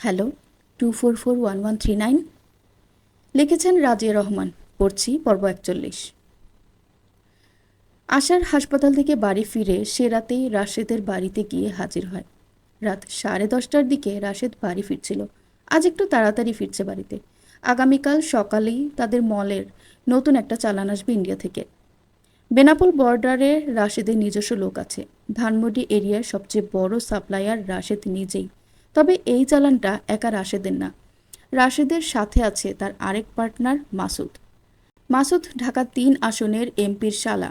Hello 244139 লিখেছেন রাজিয়া রহমান। পড়ছি পর্ব 41। আশার হাসপাতাল থেকে বাড়ি ফিরে সে রাতেই রাশেদের বাড়িতে গিয়ে হাজির হয়। রাত 10:30টার দিকে রাশেদ বাড়ি ফিরছিল। আজ একটু তাড়াতাড়ি ফিরছে বাড়িতে। আগামীকাল সকালেই তাদের মলের নতুন একটা চালান আসবে ইন্ডিয়া থেকে। বেনাপোল বর্ডারে রাশেদের নিজস্ব লোক আছে। ধানমন্ডি এরিয়ার সবচেয়ে বড় সাপ্লায়ার রাশেদ নিজেই। তবে এই চালানটা একা রাশেদের না, রাশেদের সাথে আছে তার আরেক পার্টনার মাসুদ। মাসুদ ঢাকা ৩ আসনের এমপির শালা।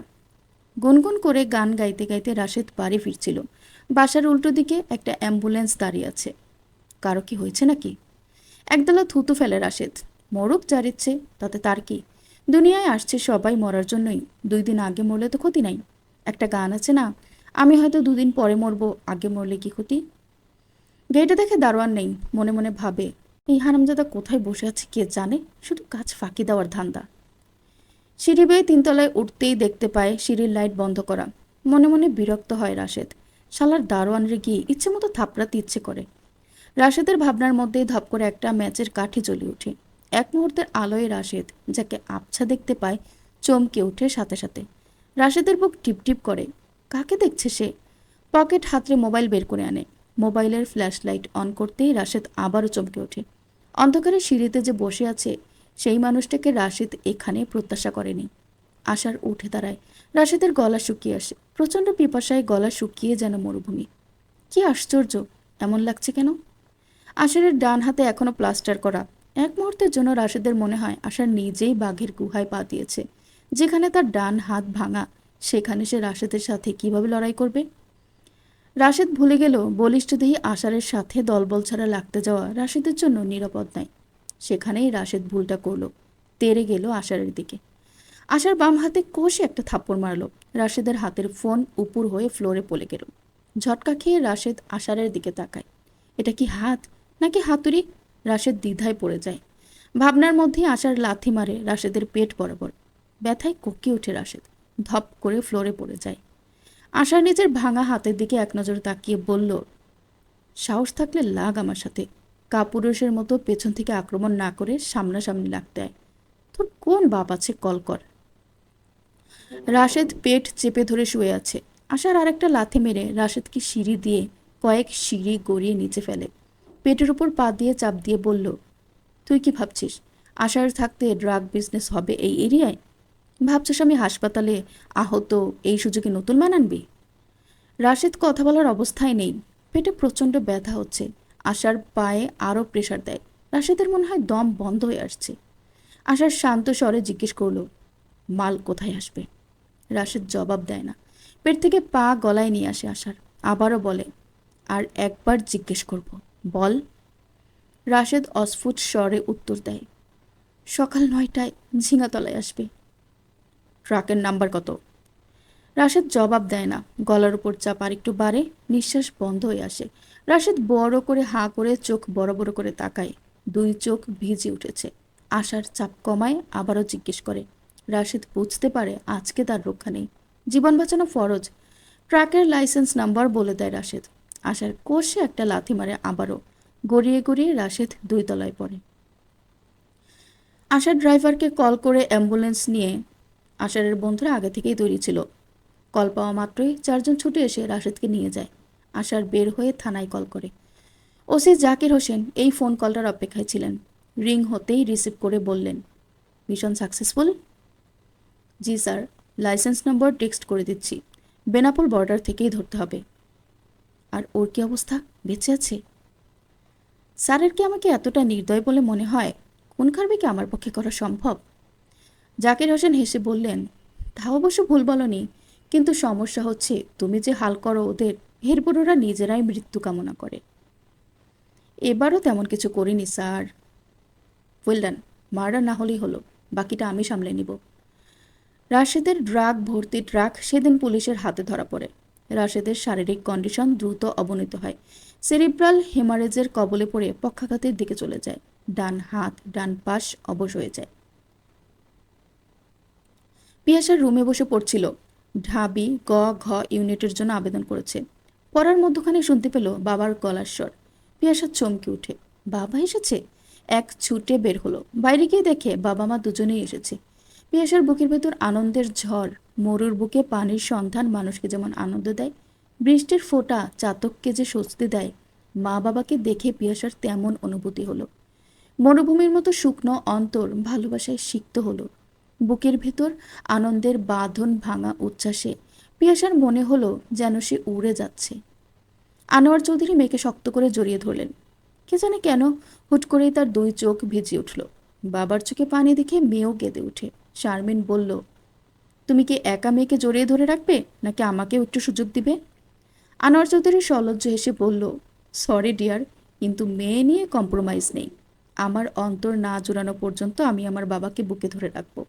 গুনগুন করে গান গাইতে গাইতে রাশেদ বাড়ি ফিরছিল। বাসার উল্টো দিকে একটা অ্যাম্বুলেন্স দাঁড়িয়ে আছে। কারো কি হয়েছে নাকি? একদলা থুতু ফেলে রাশেদ। মরুক যার ইচ্ছে, তাতে তার কি? দুনিয়ায় আসছে সবাই মরার জন্যই। 2 দিন আগে মরলে তো ক্ষতি নাই। একটা গান আছে না, আমি হয়তো 2 দিন পরে মরবো, আগে মরলে কি ক্ষতি? গেটে দেখে দারোয়ান নেই। মনে মনে ভাবে, এই হারামজাদা কোথায় বসে আছে কে জানে, শুধু কাজ ফাঁকি দেওয়ার ধান্দা। সিঁড়ি বেয়ে 3 তলায় উঠতেই দেখতে পায় সিঁড়ির লাইট বন্ধ করা। মনে মনে বিরক্ত হয় রাশেদ। শালার দারোয়ানরে গিয়ে ইচ্ছে মতো থাপড়াতে ইচ্ছে করে। রাশেদের ভাবনার মধ্যেই ধপ করে একটা ম্যাচের কাঠি জ্বলে ওঠে। এক মুহূর্তের আলোয় রাশেদ যাকে আবছা দেখতে পায় চমকে ওঠে সাথে সাথে। রাশেদের বুক টিপটিপ করে। কাকে দেখছে সে? পকেট হাতড়ে মোবাইল বের করে আনে। মোবাইলের ফ্ল্যাশ লাইট অন করতেই রাশেদ আবারও চমকে ওঠে। অন্ধকারে সিঁড়িতে যে বসে আছে সেই মানুষটাকে রাশেদ এখানে প্রত্যাশা করেনি। আশার উঠে দাঁড়ায়। রাশেদের গলা শুকিয়ে আসে। প্রচণ্ড পিপাসায় গলা শুকিয়ে যেন মরুভূমি। কি আশ্চর্য, এমন লাগছে কেন? আশারের ডান হাতে এখনো প্লাস্টার করা। এক মুহূর্তের জন্য রাশেদের মনে হয় আশার নিজেই বাঘের গুহায় পা দিয়েছে। যেখানে তার ডান হাত ভাঙা, সেখানে সে রাশেদের সাথে কিভাবে লড়াই করবে? রাশেদ ভুলে গেল বলিষ্ঠদেহী আশারের সাথে দলবল ছাড়া লাগতে যাওয়া রাশেদের জন্য নিরাপদ নয়। সেখানেই রাশেদ ভুলটা করল, তেড়ে গেল আশারের দিকে। আশার বাম হাতে কষে একটা থাপ্পড় মারল। রাশেদের হাতের ফোন উপুর হয়ে ফ্লোরে পড়ে গেল। ঝটকা খেয়ে রাশেদ আশারের দিকে তাকায়। এটা কি হাত নাকি হাতুড়ি? রাশেদ দ্বিধায় পড়ে যায়। ভাবনার মধ্যেই আশার লাথি মারে রাশেদের পেট বরাবর। ব্যথায় কঁকিয়ে ওঠে রাশেদ। ধপ করে ফ্লোরে পড়ে যায়। আশার নিজের ভাঙা হাতের দিকে এক নজর তাকিয়ে বলল, সাহস থাকলে লাগ আমার সাথে। কাপুরুষের মতো পেছন থেকে আক্রমণ না করে সামনাসামনি লাগতে হয়। তোর কোন বাপ আছে কল কর। রাশেদ পেট চেপে ধরে শুয়ে আছে। আশার আরেকটা লাথি মেরে রাশেদকে সিঁড়ি দিয়ে কয়েক সিঁড়ি গড়িয়ে নিচে ফেলে। পেটের উপর পা দিয়ে চাপ দিয়ে বলল, তুই কি ভাবছিস আশার থাকতে ড্রাগ বিজনেস হবে এই এরিয়ায়? ভাবছিস আমি হাসপাতালে আহত এই সুযোগে নতুন মান আনবি? রাশেদ কথা বলার অবস্থায় নেই। পেটে প্রচণ্ড ব্যথা হচ্ছে। আশার পায়ে আরও প্রেশার দেয়। রাশেদের মনে হয় দম বন্ধ হয়ে আসছে। আশার শান্ত স্বরে জিজ্ঞেস করল, মাল কোথায় আসবে? রাশেদ জবাব দেয় না। পেট থেকে পা গলায় নিয়ে আসে আশার। আবারও বলে, আর একবার জিজ্ঞেস করব, বল। রাশেদ অস্ফুট স্বরে উত্তর দেয়, সকাল 9টায় ঝিঙাতলায় আসবে। ট্রাকের নাম্বার কত? রাশেদ জবাব দেয় না। গলার উপর চাপ আর একটু বাড়ে। নিঃশ্বাস বন্ধ হয়ে আসে। রাশেদ বড় করে হাঁ করে চোখ বড় বড় করে তাকায়। 2 চোখ ভিজে উঠেছে। আশার চাপ কমায়, আবারও জিজ্ঞেস করে। রাশেদ বুঝতে পারে আজকে তার রক্ষা নেই। জীবন বাঁচানো ফরজ। ট্রাকের লাইসেন্স নাম্বার বলে দেয় রাশেদ। আশার কষে একটা লাথি মারে আবারও। গড়িয়ে গড়িয়ে রাশেদ 2 তলায় পড়ে। আশার ড্রাইভারকে কল করে অ্যাম্বুলেন্স নিয়ে আশারের বন্ধুরা আগে থেকেই তৈরি ছিল। কল পাওয়া মাত্রই 4 জন ছুটে এসে রাশেদকে নিয়ে যায়। আশার বের হয়ে থানায় কল করে। ওসি জাকির হোসেন এই ফোন কলটার অপেক্ষায় ছিলেন। রিং হতেই রিসিভ করে বললেন, মিশন সাকসেসফুল? জি স্যার, লাইসেন্স নম্বর টেক্সট করে দিচ্ছি। বেনাপোল বর্ডার থেকেই ধরতে হবে। আর ওর কি অবস্থা, বেঁচে আছে? স্যারের কি আমাকে এতটা নির্দয় বলে মনে হয়? খুন খারবে কি আমার পক্ষে করা সম্ভব? জাকির হোসেন হেসে বললেন, তা অবশ্য ভুল বলনি, কিন্তু সমস্যা হচ্ছে তুমি যে হাল করো ওদের, এরপর ওরা নিজেরাই মৃত্যু কামনা করে। এবারও তেমন কিছু করিনি স্যার। ওয়েল ডান, মার্ডার না হলেই হলো, বাকিটা আমি সামলে নিব। রাশেদের ড্রাগ ভর্তি ট্রাক সেদিন পুলিশের হাতে ধরা পড়ে। রাশেদের শারীরিক কন্ডিশন দ্রুত অবনতি হয়। সেরিব্রাল হেমারেজের কবলে পড়ে পক্ষাঘাতের দিকে চলে যায়। ডান হাত ডান পাশ অবশ হয়ে যায়। পিয়াসার রুমে বসে পড়ছিল। ঢাবি গ ঘ ইউনিটের জন্য আবেদন করেছে। পড়ার মধ্যখানে শুনতে পেল বাবার গলার স্বর। পিয়াসা চমকে উঠে। বাবা এসেছে? এক ছুটে বের হলো। বাইরে গিয়ে দেখে বাবা মা দুজনেই এসেছে। পিয়াসার বুকের ভেতর আনন্দের ঝড়। মরুর বুকে পানির সন্ধান মানুষকে যেমন আনন্দ দেয়, বৃষ্টির ফোঁটা চাতককে যে স্বস্তি দেয়, মা বাবাকে দেখে পিয়াসার তেমন অনুভূতি হলো। মরুভূমির মতো শুকনো অন্তর ভালোবাসায় সিক্ত হলো। বুকের ভেতর আনন্দের বাঁধন ভাঙা উচ্ছ্বাসে পিয়াসার মনে হলো যেন সে উড়ে যাচ্ছে। আনোয়ার চৌধুরী মেয়েকে শক্ত করে জড়িয়ে ধরলেন। কে জানে কেন হুট করেই তার দুই চোখ ভিজে উঠল। বাবার চোখে পানি দেখে মেয়েও কেঁদে উঠে। শারমিন বলল, তুমি কি একা মেয়েকে জড়িয়ে ধরে রাখবে, নাকি আমাকেও একটু সুযোগ দিবে? আনোয়ার চৌধুরী সলজ্জ হেসে বলল, সরি ডিয়ার, কিন্তু মেয়ে নিয়ে কম্প্রোমাইজ নেই। আমার অন্তর না জোড়ানো পর্যন্ত আমি আমার বাবাকে বুকে ধরে রাখবো।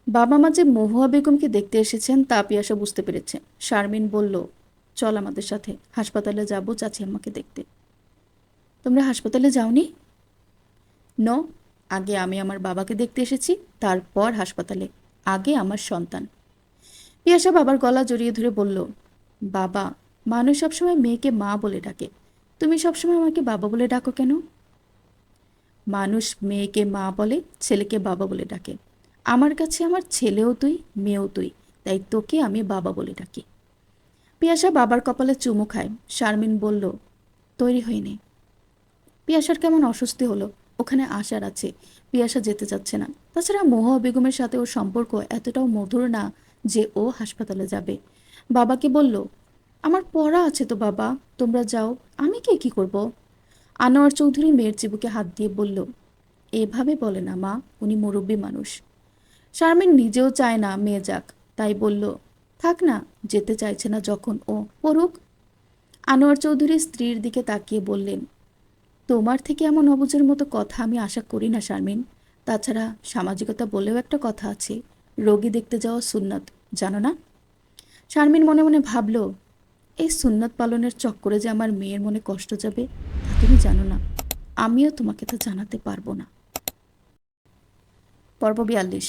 বাবা মা যে মহুয়া বেগমকে দেখতে এসেছেন তা পিয়াসা বুঝতে পেরেছে। শারমিন বলল, চল আমাদের সাথে, হাসপাতালে যাব চাচি আম্মাকে দেখতে। তোমরা হাসপাতালে যাওনি? নো, আগে আমি আমার বাবাকে দেখতে এসেছি, তারপর হাসপাতালে। আগে আমার সন্তান। পিয়াসা বাবার গলা জড়িয়ে ধরে বলল, বাবা, মানুষ সবসময় মেয়েকে মা বলে ডাকে, তুমি সবসময় আমাকে বাবা বলে ডাকো কেন? মানুষ মেয়েকে মা বলে, ছেলেকে বাবা বলে ডাকে। আমার কাছে আমার ছেলেও তুই, মেয়েও তুই, তাই তোকে আমি বাবা বলে ডাকি। পিয়াসা বাবার কপালে চুমু খায়। শারমিন বলল, তৈরি হয়নি। পিয়াসার কেমন অস্বস্তি হলো। ওখানে আশার আছে, পিয়াসা যেতে চাচ্ছে না। তাছাড়া মহুয়া বেগমের সাথে ওর সম্পর্ক এতটাও মধুর না যে ও হাসপাতালে যাবে। বাবাকে বলল, আমার পড়া আছে তো বাবা, তোমরা যাও, আমি কি করব? আনোয়ার চৌধুরী মেয়ের চিবুকে হাত দিয়ে বলল, এভাবে বলে না মা, উনি মুরব্বী মানুষ। শারমিন নিজেও চায় না মেয়ে যাক, তাই বলল, থাক না, যেতে চাইছে না যখন ও পড়ুক। আনোয়ার চৌধুরী স্ত্রীর দিকে তাকিয়ে বললেন, তোমার থেকে এমন অবুঝের মতো কথা আমি আশা করি না শারমিন। তাছাড়া সামাজিকতা বলেও একটা কথা আছে, রোগী দেখতে যাওয়া সুন্নত, জানো না? শারমিন মনে মনে ভাবল, এই সুন্নত পালনের চক্করে যে আমার মেয়ের মনে কষ্ট যাবে তা তুমি জানো না। আমিও তোমাকে তা জানাতে পারবো না। পর্ব 42।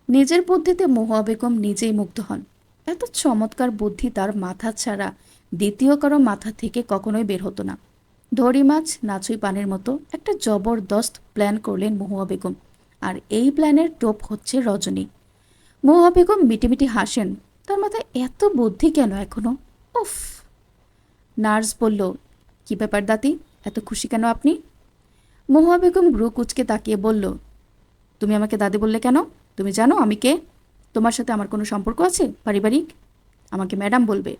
নিজের বুদ্ধিতে মহুয়া বেগম নিজেই মুগ্ধ হন। এত চমৎকার বুদ্ধি তার মাথা ছাড়া দ্বিতীয় কারো মাথা থেকে কখনোই বের হতো না। ধরি মাছ নাছুই পানির মতো একটা জবরদস্ত প্ল্যান করলেন মহুয়া বেগম। আর এই প্ল্যানের টোপ হচ্ছে রজনী। মহুয়া বেগম মিটিমিটি হাসেন। তার মাথায় এত বুদ্ধি কেন এখনো? উফ। নার্স বলল, কি ব্যাপার দাদি, এত খুশি কেন আপনি? মহুয়া বেগম ভ্রু কুচকে তাকিয়ে বলল, তুমি আমাকে দাদি বললে কেন? তুমি জানো আমি কে? তোমার সাথে আমার কোনো সম্পর্ক আছে পারিবারিক? আমাকে ম্যাডাম বলবে।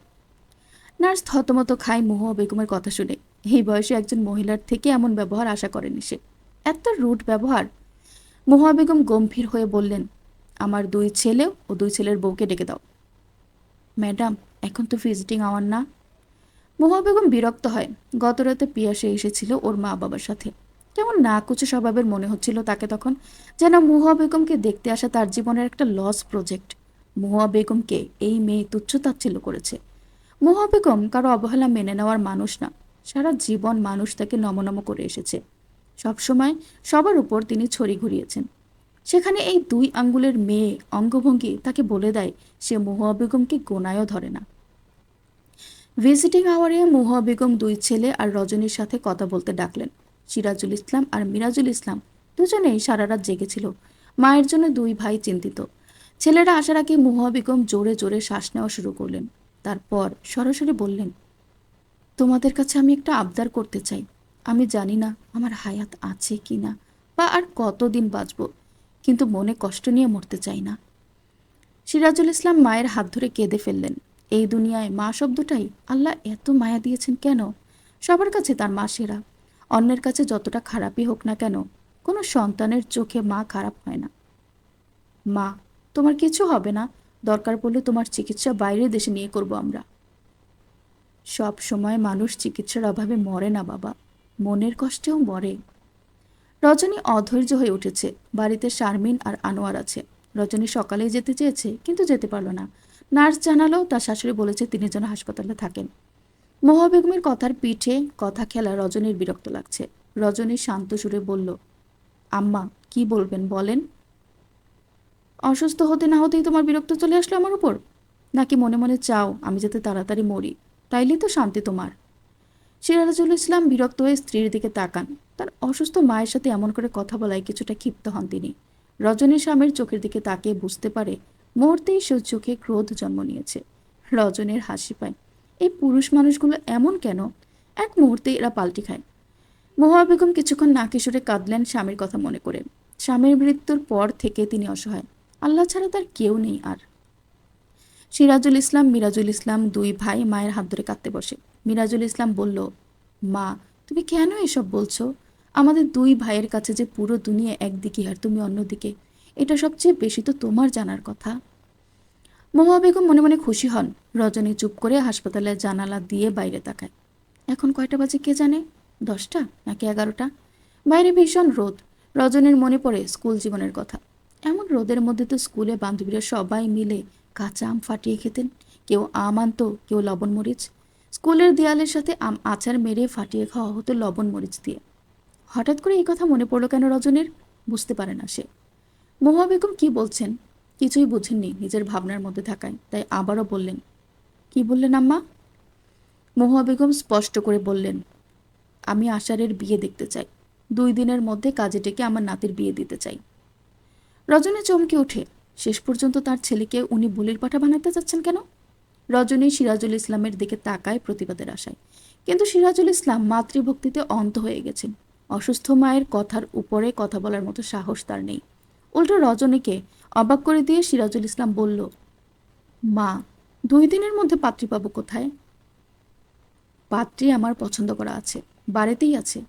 নার্স থতমত খায় মহুয়া বেগমের কথা শুনে। এই বয়সে একজন মহিলার থেকে এমন ব্যবহার আশা করেনি সে। এত রুড ব্যবহার। মহুয়া বেগম গম্ভীর হয়ে বললেন, আমার দুই ছেলে ও দুই ছেলের বউকে ডেকে দাও। ম্যাডাম, এখন তো ভিজিটিং আওয়ার না। মহুয়া বেগম বিরক্ত হয়। গতরাতে পিয়াসে এসেছিল ওর মা বাবার সাথে। কেমন নাকুচে স্বভাবের মনে হচ্ছিল তাকে তখন, যেন মহুয়া বেগমকে দেখতে আসা তার জীবনের একটা লস প্রজেক্ট। মহুয়া বেগমকে এই মেয়ে তুচ্ছ-তাচ্ছিল্য করেছে। মহুয়া বেগম কারো অবহেলা মেনে নেওয়ার মানুষ না। সারা জীবন মানুষ তাকে নমনম করে এসেছে। সবসময় সবার উপর তিনি ছড়ি ঘুরিয়েছেন। সেখানে এই দুই আঙ্গুলের মেয়ে অঙ্গভঙ্গি তাকে বলে দেয় সে মহুয়া বেগমকে গোনায়ও ধরে না। ভিজিটিং আওয়ারে মহুয়া বেগম দুই ছেলে আর রজনীর সাথে কথা বলতে ডাকলেন। সিরাজুল ইসলাম আর মিরাজুল ইসলাম দুজনেই সারা রাত জেগেছিল। মায়ের জন্য দুই ভাই চিন্তিত। ছেলেরা আসার আগে মহুয়া বেগম জোরে জোরে শ্বাস নেওয়া শুরু করলেন। তারপর সরাসরি বললেন, তোমাদের কাছে আমি একটা আবদার করতে চাই। আমি জানি না আমার হায়াত আছে কি না, বা আর কতদিন বাঁচব, কিন্তু মনে কষ্ট নিয়ে মরতে চাই না। সিরাজুল ইসলাম মায়ের হাত ধরে কেঁদে ফেললেন। এই দুনিয়ায় মা শব্দটাই আল্লাহ এত মায়া দিয়েছেন কেন? সবার কাছে তার মা সেরা। অন্যের কাছে যতটা খারাপই হোক না কেন, কোনো সন্তানের চোখে মা খারাপ হয় না। মা, তোমার কিছু হবে না, দরকার পড়লে তোমার চিকিৎসা বাইরের দেশে নিয়ে করব আমরা। সব সময় মানুষ চিকিৎসার অভাবে মরে না বাবা, মনের কষ্টেও মরে। রজনী অধৈর্য হয়ে উঠেছে। বাড়িতে শারমিন আর আনোয়ার আছে। রজনী সকালেই যেতে চেয়েছে, কিন্তু যেতে পারল না। নার্স জানালো তার শাশুড়ি বলেছে তিনি যেন হাসপাতালে থাকেন। মহুয়া বেগমের কথার পিঠে কথা খেলা রজনীর বিরক্ত লাগছে। রজনী শান্ত সুরে বলল, আম্মা, কি বলবেন বলেন। অসুস্থ হতে না হতেই তোমার বিরক্ত চলে আসলো আমার উপর? নাকি মনে মনে চাও আমি যাতে তাড়াতাড়ি মরি? তাইলেই তো শান্তি তোমার। সিরাজুল ইসলাম বিরক্ত হয়ে স্ত্রীর দিকে তাকান। তার অসুস্থ মায়ের সাথে এমন করে কথা বলায় কিছুটা ক্ষিপ্ত হন তিনি। রজনী স্বামীর চোখের দিকে তাকিয়ে বুঝতে পারে মুহূর্তেই সে চোখে ক্রোধ জন্ম নিয়েছে। রজনীর হাসি পায়। এই পুরুষ মানুষগুলো এমন কেন? এক মুহূর্তে এরা পাল্টি খায়। মহুয়া বেগম কিছুক্ষণ নাকি সুরে কাঁদলেন স্বামীর কথা মনে করে। স্বামীর মৃত্যুর পর থেকে তিনি অসহায়। আল্লাহ ছাড়া তার কেউ নেই আর। সিরাজুল ইসলাম, মিরাজুল ইসলাম দুই ভাই মায়ের হাত ধরে কাঁদতে বসে। মিরাজুল ইসলাম বলল, মা, তুমি কেন এসব বলছো? আমাদের দুই ভাইয়ের কাছে যে পুরো দুনিয়া একদিকে আর তুমি অন্যদিকে, এটা সবচেয়ে বেশি তো তোমার জানার কথা। মহুয়া বেগম মনে মনে খুশি হন। রজনী চুপ করে হাসপাতালের জানালা দিয়ে বাইরে তাকায়। এখন কয়টা বাজে কে জানে? 10টা নাকি 11টা? বাইরে ভীষণ রোদ। রজনীর মনে পড়ে স্কুল জীবনের কথা। এমন রোদের মধ্যে তো স্কুলে বান্ধবীরা সবাই মিলে কাঁচা আম ফাটিয়ে খেতেন। কেউ আম আনতো, কেউ লবণ মরিচ। স্কুলের দেয়ালের সাথে আম আচার মেরে ফাটিয়ে খাওয়া হতো লবণ মরিচ দিয়ে। হঠাৎ করে এই কথা মনে পড়লো কেন রজনীর? বুঝতে পারে না সে। মহুয়া বেগম কি বলছেন কিছুই বুঝেননি নিজের ভাবনার মধ্যে থাকায়, তাই আবারও বললেন, কি বললেন আম্মা? মহুয়া বেগম স্পষ্ট করে বললেন, আমি আষাঢ়ের বিয়ে দেখতে চাই। 2 দিনের মধ্যে কাজে ডেকে আমার নাতির বিয়ে দিতে চাই। রজনী চমকে ওঠে। শেষ পর্যন্ত তার ছেলেকে উনি বলির পাঠা বানাতে চাচ্ছেন কেন? রজনী সিরাজুল ইসলামের দিকে তাকায় প্রতিবাদের আশায়। কিন্তু সিরাজুল ইসলাম মাতৃভক্তিতে অন্ধ হয়ে গেছেন। অসুস্থ মায়ের কথার উপরে কথা বলার মতো সাহস তার নেই। উল্টো রজনীকে অবাক করে দিয়ে সিরাজুল ইসলাম বলল, মা, 2 দিনের মধ্যে পাত্রী পাবো কোথায়? পাত্রী আমার পছন্দ করা আছে, বাড়িতেই আছে।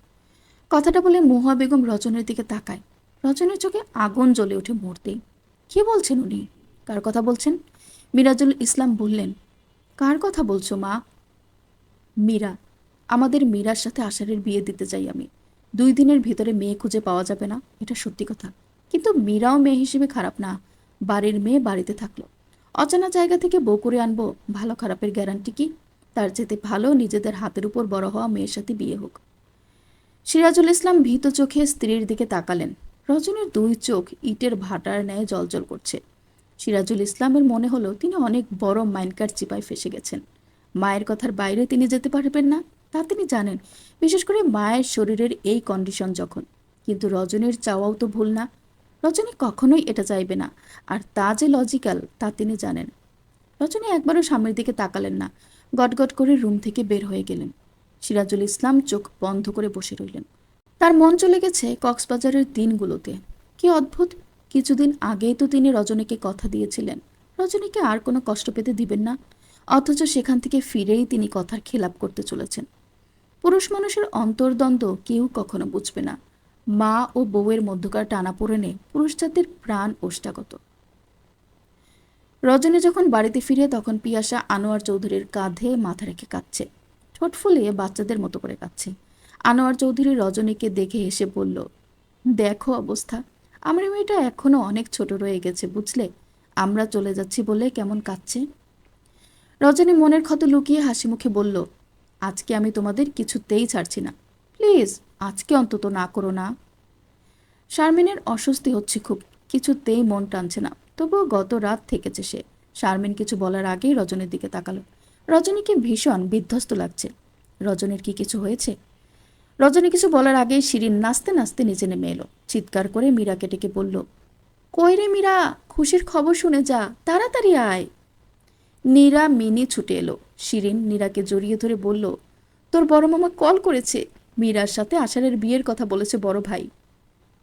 কথাটা বলে মহুয়া বেগম রজনীর দিকে তাকায়। রজনীর চোখে আগুন জ্বলে ওঠে মুহূর্তেই। কি বলছেন উনি? কার কথা বলছেন? মিরাজুল ইসলাম বললেন, কার কথা বলছো মা? মীরা। আমাদের মীরার সাথে আষাঢ়ের বিয়ে দিতে চাই আমি। 2 দিনের ভিতরে মেয়ে খুঁজে পাওয়া যাবে না, এটা সত্যি কথা। কিন্তু মীরাও মেয়ে হিসেবে খারাপ না। বাড়ির মেয়ে বাড়িতে থাকলো। অজানা জায়গা থেকে বউ করে আনবো, ভালো খারাপের গ্যারান্টি কি? তার যেতে ভালো নিজেদের হাতের উপর বড় হওয়া মেয়ের সাথে বিয়ে হোক। সিরাজুল ইসলাম ভীত চোখে স্ত্রীর দিকে তাকালেন। রজনীর 2 চোখ ইটের ভাটার ন্যায় জ্বলজ্বল করছে। সিরাজুল ইসলামের মনে হলো তিনি অনেক বড় মাইনকার চিপায় ফেসে গেছেন। মায়ের কথার বাইরে তিনি যেতে পারবেন না, তা তিনি জানেন, বিশেষ করে মায়ের শরীরের এই কন্ডিশন যখন। কিন্তু রজনীর চাওয়াও তো ভুল না। রজনী কখনোই এটা চাইবে না, আর তা যে লজিক্যাল তা তিনি জানেন। রজনী একবারও স্বামীর দিকে তাকালেন না। গটগট করে রুম থেকে বের হয়ে গেলেন। সিরাজুল ইসলাম চোখ বন্ধ করে বসে রইলেন। তার মন চলে গেছে কক্সবাজারের দিনগুলোতে। কি অদ্ভুত! কিছুদিন আগেই তো তিনি রজনীকে কথা দিয়েছিলেন রজনীকে আর কোনো কষ্ট পেতে দিবেন না, অথচ সেখান থেকে ফিরেই তিনি কথার খেলাপ করতে চলেছেন। পুরুষ মানুষের অন্তর্দ্বন্দ্ব কেউ কখনো বুঝবে না। মা ও বউয়ের মধ্যকার টানাপোড়েনে পুরুষ জাতির প্রাণ ওষ্ঠাগত। রজনী যখন বাড়িতে ফিরে তখন পিয়াসা আনোয়ার চৌধুরীর কাঁধে মাথা রেখে কাঁদছে। ঠোঁট ফুলিয়ে বাচ্চাদের মতো করে কাঁদছে। আনোয়ার চৌধুরী রজনীকে দেখে হেসে বলল, দেখো অবস্থা, আমার মেয়েটা এখনো অনেক ছোট রয়ে গেছে বুঝলে। আমরা চলে যাচ্ছি বলে কেমন কাঁদছে। রজনী মনের ক্ষত লুকিয়ে হাসি মুখে বলল, আজকে আমি তোমাদের কিছুতেই ছাড়ছি না। প্লিজ আজকে অন্তত না করো না। শারমিনের অস্বস্তি হচ্ছে খুব, কিছুতেই মন টানছে না। তবুও গত রাত থেকেছে সে। শারমিন কিছু বলার আগেই রজনীর দিকে তাকালো। রজনীকে ভীষণ বিধ্বস্ত লাগছে। রজনীর কি কিছু হয়েছে? রজনী কিছু বলার আগেই শিরিন নাচতে নাচতে নিচে নেমে এলো। চিৎকার করে মীরাকে ডেকে বলল, কই রে মীরা, খুশির খবর শুনে যা, তাড়াতাড়ি আয়। নীরা মিনি ছুটে এলো। শিরিন নীরাকে জড়িয়ে ধরে বলল, তোর বড় মামা কল করেছে, মীরার সাথে আষাঢ়ের বিয়ের কথা বলেছে বড় ভাই।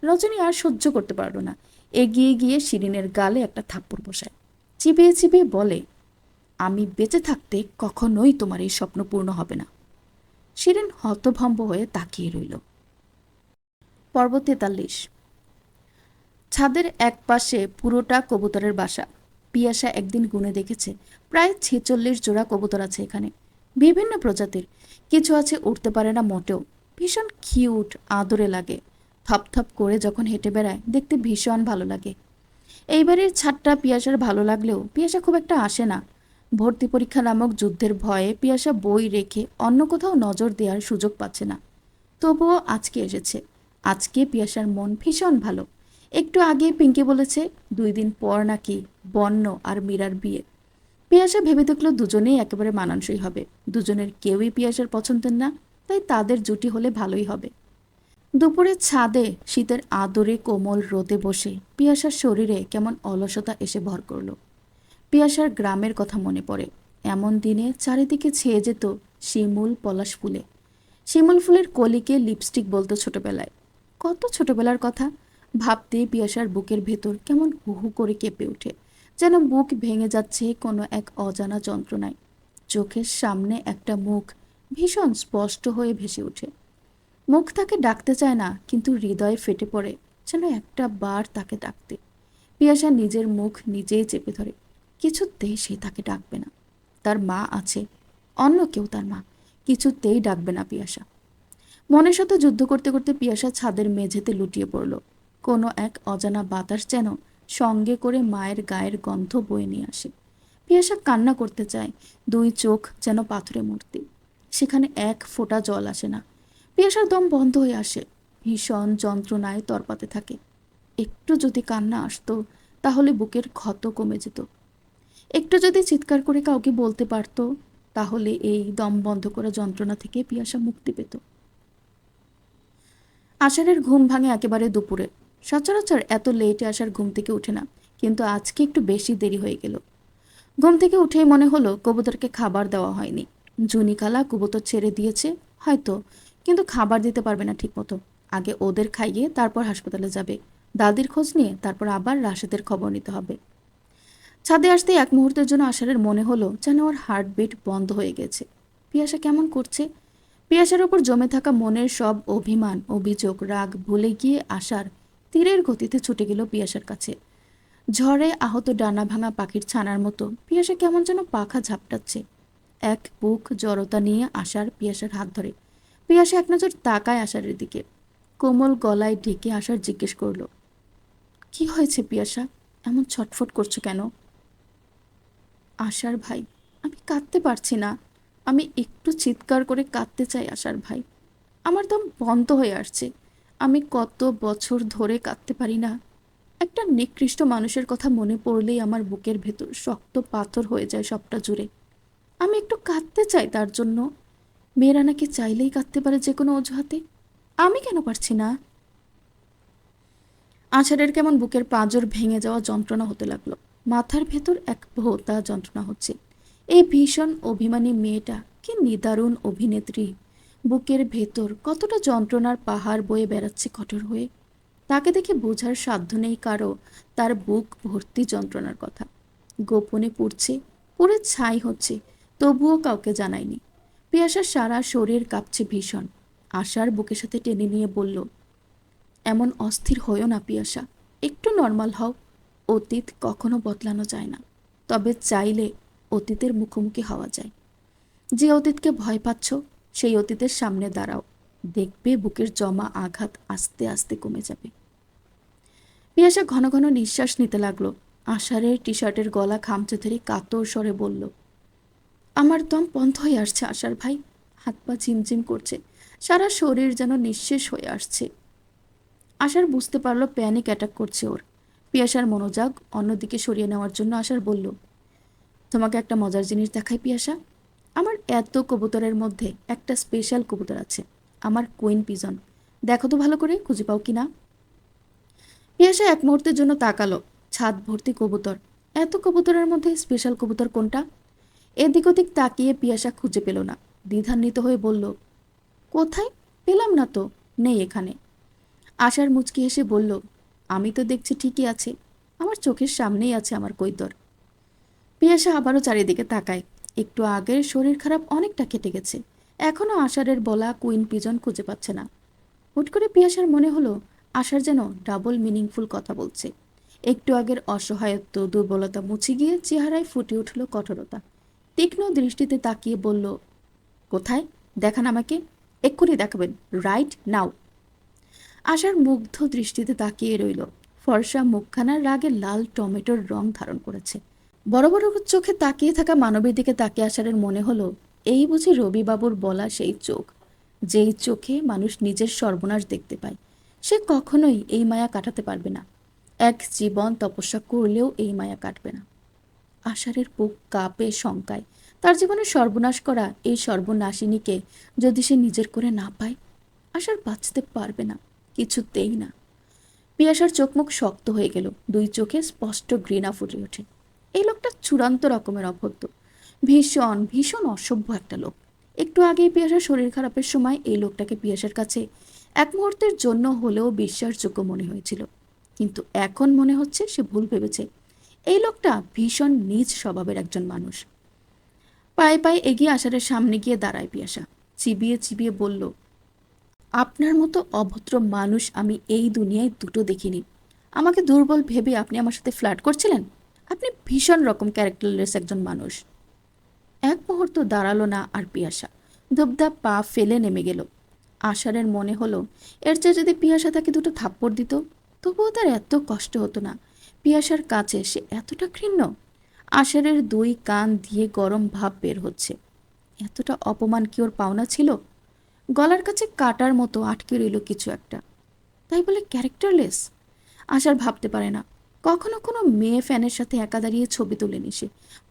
রজনী আর সহ্য করতে পারল না। এগিয়ে গিয়ে শিরিনের গালে একটা থাপ্পড় বসায়। চিবিয়ে চিবিয়ে বলে, আমি বেঁচে থাকতে কখনোই তোমার এই স্বপ্ন পূর্ণ হবে না। শিরিন হতভম্ব হয়ে তাকিয়ে রইল। পর্ব 43। ছাদের এক পাশে পুরোটা কবুতরের বাসা। পিয়াসা একদিন গুনে দেখেছে প্রায় 46 জোড়া কবুতর আছে এখানে, বিভিন্ন প্রজাতির। কিছু আছে উঠতে পারে না মোটেও, ভীষণ কিউট, আদরে লাগে। থপথপ করে যখন হেঁটে বেড়ায় দেখতে ভীষণ ভালো লাগে। এইবারের ছাদটা পিয়াসার ভালো লাগলেও পিয়াসা খুব একটা আসে না। ভর্তি পরীক্ষা নামক যুদ্ধের ভয়ে পিয়াসা বই রেখে অন্য কোথাও নজর দেওয়ার সুযোগ পাচ্ছে না। তবুও আজকে এসেছে। আজকে পিয়াসার মন ভীষণ ভালো। একটু আগে পিঙ্কি বলেছে 2 দিন পর নাকি বন্য আর মীরার বিয়ে। পিয়াসা ভেবে দেখলো দুজনেই একেবারে মানানসই হবে। দুজনের কেউই পিয়াসার পছন্দের না। তাই তাদের জুটি হলে ভালোই হবে। দুপুরে ছাদে শীতের আদরে কোমল রোদে বসে পিয়াসার শরীরে কেমন অলসতা এসে ভর করল। পিয়াসার গ্রামের কথা মনে পড়ে। এমন দিনে চারিদিকে ছেয়ে যেত শিমুল পলাশ ফুলে। শিমুল ফুলের কলিকে লিপস্টিক বলতো ছোটবেলায়। কত ছোটবেলার কথা ভাবতেই পিয়াসার বুকের ভেতর কেমন হুহু করে কেঁপে ওঠে, যেন বুক ভেঙে যাচ্ছে কোনো এক অজানা যন্ত্রণায়। চোখের সামনে একটা মুখ ভীষণ স্পষ্ট হয়ে ভেসে ওঠে। মুখ তাকে ডাকতে চায় না, কিন্তু হৃদয়ে ফেটে পড়ে যেন একটা বার তাকে ডাকতে। পিয়াসা নিজের মুখ নিজেই চেপে ধরে। কিছুতেই সে তাকে ডাকবে না। তার মা আছে, অন্য কেউ তার মা, কিছুতেই ডাকবে না পিয়াসা। মনের সাথে যুদ্ধ করতে করতে পিয়াসা ছাদের মেঝেতে লুটিয়ে পড়ল। কোনো এক অজানা বাতাস যেন সঙ্গে করে মায়ের গায়ের গন্ধ বয়ে নিয়ে আসে। পিয়াসা কান্না করতে চায়, দুই চোখ যেন পাথরে মূর্তি, সেখানে এক ফোঁটা জল আসে না। পিয়াসার দম বন্ধ হয়ে আসে, ভীষণ যন্ত্রণায় তরপাতে থাকে। একটু যদি কান্না আসতো তাহলে বুকের ক্ষত কমে যেত। একটু যদি চিৎকার করে কাউকে বলতে পারত, তাহলে এই দম বন্ধ করা যন্ত্রণা থেকে পিয়াসা মুক্তি পেত। আষাঢ়ের ঘুম ভাঙে একেবারে দুপুরে। সচরাচর এত লেটে আসার ঘুম থেকে উঠে না, কিন্তু আজকে একটু বেশি দেরি হয়ে গেল। ঘুম থেকে উঠেই মনে হলো কবুতরকে খাবার দেওয়া হয়নি। জুনিখালা কবুতর ছেড়ে দিয়েছে হয়তো, কিন্তু খাবার দিতে পারবে না ঠিকমতো। আগে ওদের খাইয়ে তারপর হাসপাতালে যাবে, দাদির খোঁজ নিয়ে তারপর আবার রাশেদের খবর নিতে হবে। ছাদে আসতে এক মুহূর্তের জন্য আষাঢ়ের মনে হলো যেন ওর হার্টবিট বন্ধ হয়ে গেছে। পিয়াসা কেমন করছে। পিয়াসার ওপর জমে থাকা মনের সব অভিমান, অভিযোগ, রাগ ভুলে গিয়ে আশার তীরের গতিতে ছুটে গেল পিয়াসার কাছে। ঝড়ে আহত ডানা ভাঙা পাখির ছানার মতো পিয়াসা কেমন যেন পাখা ঝাপটাচ্ছে। এক বুক জড়তা নিয়ে আশার পিয়াসার হাত ধরে। পিয়াসা এক নজর তাকায় আশারের দিকে। কোমল গলায় ঢেকে আশার জিজ্ঞেস করলো, কি হয়েছে পিয়াসা, এমন ছটফট করছো কেন? আশার ভাই, আমি কাঁদতে পারছি না। আমি একটু চিৎকার করে কাঁদতে চাই আশার ভাই। আমার দম বন্ধ হয়ে আসছে। আমি কত বছর ধরে কাঁদতে পারি না। একটা নিকৃষ্ট মানুষের কথা মনে পড়লেই আমার বুকের ভেতর শক্ত পাথর হয়ে যায় সবটা জুড়ে। আমি একটু কাঁদতে চাই তার জন্য। মেয়েরা নাকি চাইলেই কাঁদতে পারে যে কোনো অজুহাতে, আমি কেন পারছি না? আষাঢ়ের কেমন বুকের পাঁজর ভেঙে যাওয়া যন্ত্রণা হতে লাগলো। মাথার ভেতর এক ভোঁতা যন্ত্রণা হচ্ছে। এই ভীষণ অভিমানী মেয়েটা কি নিদারুণ অভিনেত্রী। বুকের ভেতর কতটা যন্ত্রণার পাহাড় বয়ে বেড়াচ্ছে কঠোর হয়ে। তাকে দেখে বোঝার সাধ্য নেই কারো তার বুক ভর্তি যন্ত্রণার কথা। গোপনে পুড়ছে, পুড়ে ছাই হচ্ছে, তবুও কাউকে জানায়নি। পিয়াসার সারা শরীর কাঁপছে ভীষণ। আশার বুকের সাথে টেনে নিয়ে বলল, এমন অস্থির হয়েও না পিয়াসা, একটু নর্মাল হও। অতীত কখনো বদলানো যায় না, তবে চাইলে অতীতের মুখোমুখি হওয়া যায়। যে অতীতকে ভয় পাচ্ছ সেই অতীতের সামনে দাঁড়াও, দেখবে বুকের জমা আঘাত আস্তে আস্তে কমে যাবে। পিয়াসা ঘন ঘন নিঃশ্বাস নিতে লাগলো। আষাঢ়ের টি শার্টের গলা খামচে ধরে কাতর স্বরে বলল, আমার দম বন্ধ হয়ে আসছে আশার ভাই। হাত পা ঝিমঝিম করছে, সারা শরীর যেন নিঃশেষ হয়ে আসছে। আশার বুঝতে পারলো প্যানিক অ্যাটাক করছে ওর। পিয়াসার মনোযোগ অন্যদিকে সরিয়ে নেওয়ার জন্য আশার বলল, তোমাকে একটা মজার জিনিস দেখাই পিয়াসা। আমার এত কবুতরের মধ্যে একটা স্পেশাল কবুতর আছে, আমার কুইন পিজন। দেখো তো ভালো করে খুঁজে পাও কিনা। পিয়াসা এক মুহূর্তের জন্য তাকালো। ছাদ ভর্তি কবুতর, এত কবুতরের মধ্যে স্পেশাল কবুতর কোনটা? এদিক ওদিক তাকিয়ে পিয়াসা খুঁজে পেল না। দ্বিধান্বিত হয়ে বলল, কোথায়? পেলাম না তো, নেই এখানে। আশার মুচকি হেসে বলল, আমি তো দেখছি ঠিকই আছে, আমার চোখের সামনেই আছে আমার কৈতর। পিয়াসা আবারও চারিদিকে তাকায়। একটু আগের শরীর খারাপ অনেকটা কেটে গেছে, এখনও আষাঢ়ের বলা কুইন পিজন খুঁজে পাচ্ছে না। হুট করে পিয়াসার মনে হলো আষাঢ় যেন ডাবল মিনিংফুল কথা বলছে। একটু আগের অসহায়ত্ব দুর্বলতা মুছে গিয়ে চেহারায় ফুটে উঠল কঠোরতা। তীক্ষ্ণ দৃষ্টিতে তাকিয়ে বলল, কোথায়? দেখান আমাকে, এক্ষুনি দেখাবেন, রাইট নাও। আশার মুগ্ধ দৃষ্টিতে তাকিয়ে রইল। ফর্সা মুখখানার রাগে লাল টমেটোর রং ধারণ করেছে। বড় বড় চোখে তাকিয়ে থাকা মানবীর দিকে তাকিয়ে আশারের মনে হলো, এই বুঝি রবিবাবুর বলা সেই চোখ, যেই চোখে মানুষ নিজের সর্বনাশ দেখতে পায়। সে কখনোই এই মায়া কাটাতে পারবে না। এক জীবন তপস্যা করলেও এই মায়া কাটবে না। আষাঢ়ের বুক কাঁপে শঙ্কায়। তার জীবনে সর্বনাশ করা এই সর্বনাশিনীকে যদি সে নিজের করে না পায়, আশার বাঁচতে পারবে না, কিছুতেই না। পিয়াসার চোখ মুখ শক্ত হয়ে গেল, দুই চোখে স্পষ্ট ঘৃণা ফুটে ওঠে। এই লোকটা চূড়ান্ত রকমের অভদ্র, ভীষণ ভীষণ অসভ্য একটা লোক। একটু আগেই পিয়াসার শরীর খারাপের সময় এই লোকটাকে পিয়াসার কাছে এক মুহূর্তের জন্য হলেও বিশ্বাসযোগ্য মনে হয়েছিল, কিন্তু এখন মনে হচ্ছে সে ভুল ভেবেছে। এই লোকটা ভীষণ নীচ স্বভাবের একজন মানুষ। পায়ে পায়ে এগিয়ে আষাঢ়ের সামনে গিয়ে দাঁড়ায় পিয়াসা, চিবিয়ে চিবিয়ে বলল, আপনার মতো অভদ্র মানুষ আমি এই দুনিয়ায় দুটো দেখিনি। আমাকে দুর্বল ভেবে আপনি আমার সাথে ফ্লার্ট করছিলেন? আপনি ভীষণ রকম ক্যারেক্টারলেস একজন মানুষ। এক মুহূর্ত দাঁড়ালো না আর পিয়াসা, ধূপধাপ পা ফেলে নেমে গেল। আষাঢ়ের মনে হলো এর চেয়ে যদি পিয়াসা তাকে দুটো থাপ্পড় দিত তবুও তার এত কষ্ট হতো না। পিয়াসার কাছে সে এতটা ঘৃণ্য। আষাঢ়ের দুই কান দিয়ে গরম ভাব বের হচ্ছে। এতটা অপমান কি ওর পাওনা ছিল? গলার কাছে কাটার মতো আটকে রইল কিছু একটা। তাই বলে ক্যারেক্টারলেস? আশার ভাবতে পারে না। কখনো কোনো মেয়ে ফ্যানের সাথে একা দাঁড়িয়ে ছবি তোলেনি সে।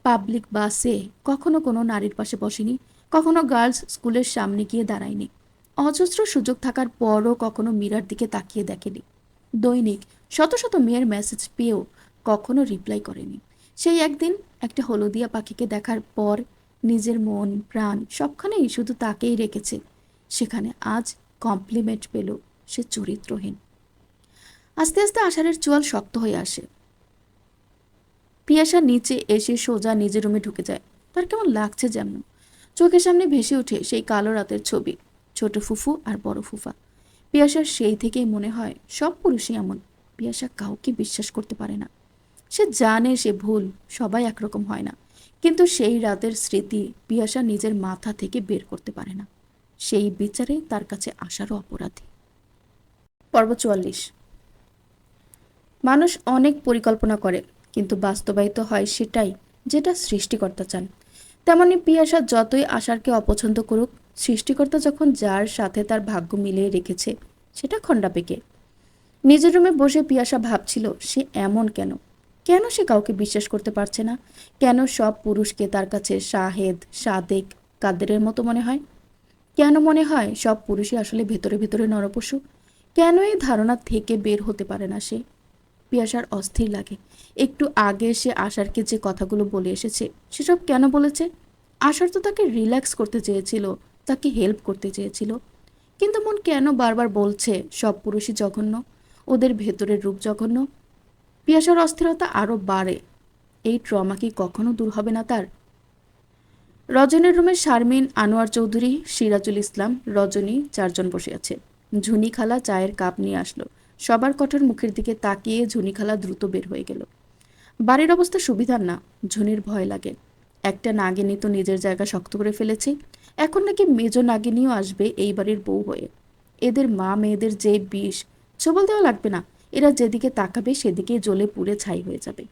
পাবলিক বাসে কখনো কোনো নারীর পাশে বসেনি, কখনো গার্লস স্কুলের সামনে গিয়ে দাঁড়ায়নি। অজস্র সুযোগ থাকার পরও কখনো মীরার দিকে তাকিয়ে দেখেনি। দৈনিক শত শত মেয়ের মেসেজ পেয়েও কখনো রিপ্লাই করেনি। সেই একদিন একটা হলদিয়া পাখিকে দেখার পর নিজের মন প্রাণ সবখানেই শুধু তাকেই রেখেছে। সেখানে আজ কমপ্লিমেন্ট পেল সে চরিত্রহীন। আস্তে আস্তে আষাঢ়ের চোয়াল শক্ত হয়ে আসে। পিয়াসা নিচে এসে সোজা নিজের রুমে ঢুকে যায়। তার কেমন লাগছে যেমন। চোখের সামনে ভেসে ওঠে সেই কালো রাতের ছবি, ছোট ফুফু আর বড় ফুফা। পিয়াসার সেই থেকেই মনে হয় সব পুরুষই এমন। পিয়াসা কাউকে বিশ্বাস করতে পারে না। সে জানে সে ভুল, সবাই একরকম হয় না, কিন্তু সেই রাতের স্মৃতি পিয়াসা নিজের মাথা থেকে বের করতে পারে না। সেই বিচারে তার কাছে আসারও অপরাধী। পর্ব ৪৪। মানুষ অনেক পরিকল্পনা করে, কিন্তু বাস্তবায়িত হয় সেটাই যেটা সৃষ্টিকর্তা চান। তেমনি পিয়াসা যতই আশারকে অপছন্দ করুক, সৃষ্টিকর্তা যখন যার সাথে তার ভাগ্য মিলিয়ে রেখেছে সেটা খণ্ডাপেকে। নিজের রুমে বসে পিয়াসা ভাবছিল সে এমন কেন, কেন সে কাউকে বিশ্বাস করতে পারছে না, কেন সব পুরুষকে তার কাছে শাহেদ, সাদেক, কাদেরের মতো মনে হয়, কেন মনে হয় সব পুরুষই আসলে ভেতরে ভেতরে নরপশু, কেন এই ধারণা থেকে বের হতে পারে না সে। পিয়াসার অস্থির লাগে। একটু আগে সে আশারকে যে কথাগুলো বলে এসেছে সেসব কেন বলেছে? আশার তো তাকে রিল্যাক্স করতে চেয়েছিল, তাকে হেল্প করতে চেয়েছিল, কিন্তু মন কেন বারবার বলছে সব পুরুষই জঘন্য, ওদের ভেতরের রূপ জঘন্য। পিয়াসার অস্থিরতা আরও বাড়ে। এই ট্রমা কি কখনো দূর হবে না তার? রজনীর রুমে শারমিন, আনোয়ার চৌধুরী, সিরাজুল ইসলাম, রজনী চারজন বসে আছে। ঝুনি খালা চায়ের কাপ নিয়ে আসলো। সবার কঠোর মুখের দিকে তাকিয়ে ঝুনি খালা দ্রুত বের হয়ে গেল। বাড়ির অবস্থা সুবিধার না। ঝুনির ভয় লাগে। একটা নাগিনী তো নিজের জায়গা শক্ত করে ফেলেছে, এখন নাকি মেজ নাগিনীও আসবে এই বাড়ির বউ হয়ে। এদের মা মেয়েদের যে বিষ, ছবল দেওয়া লাগবে না। এরা যেদিকে তাকাবে সেদিকেই জ্বলে পুড়ে ছাই হয়ে যাবে।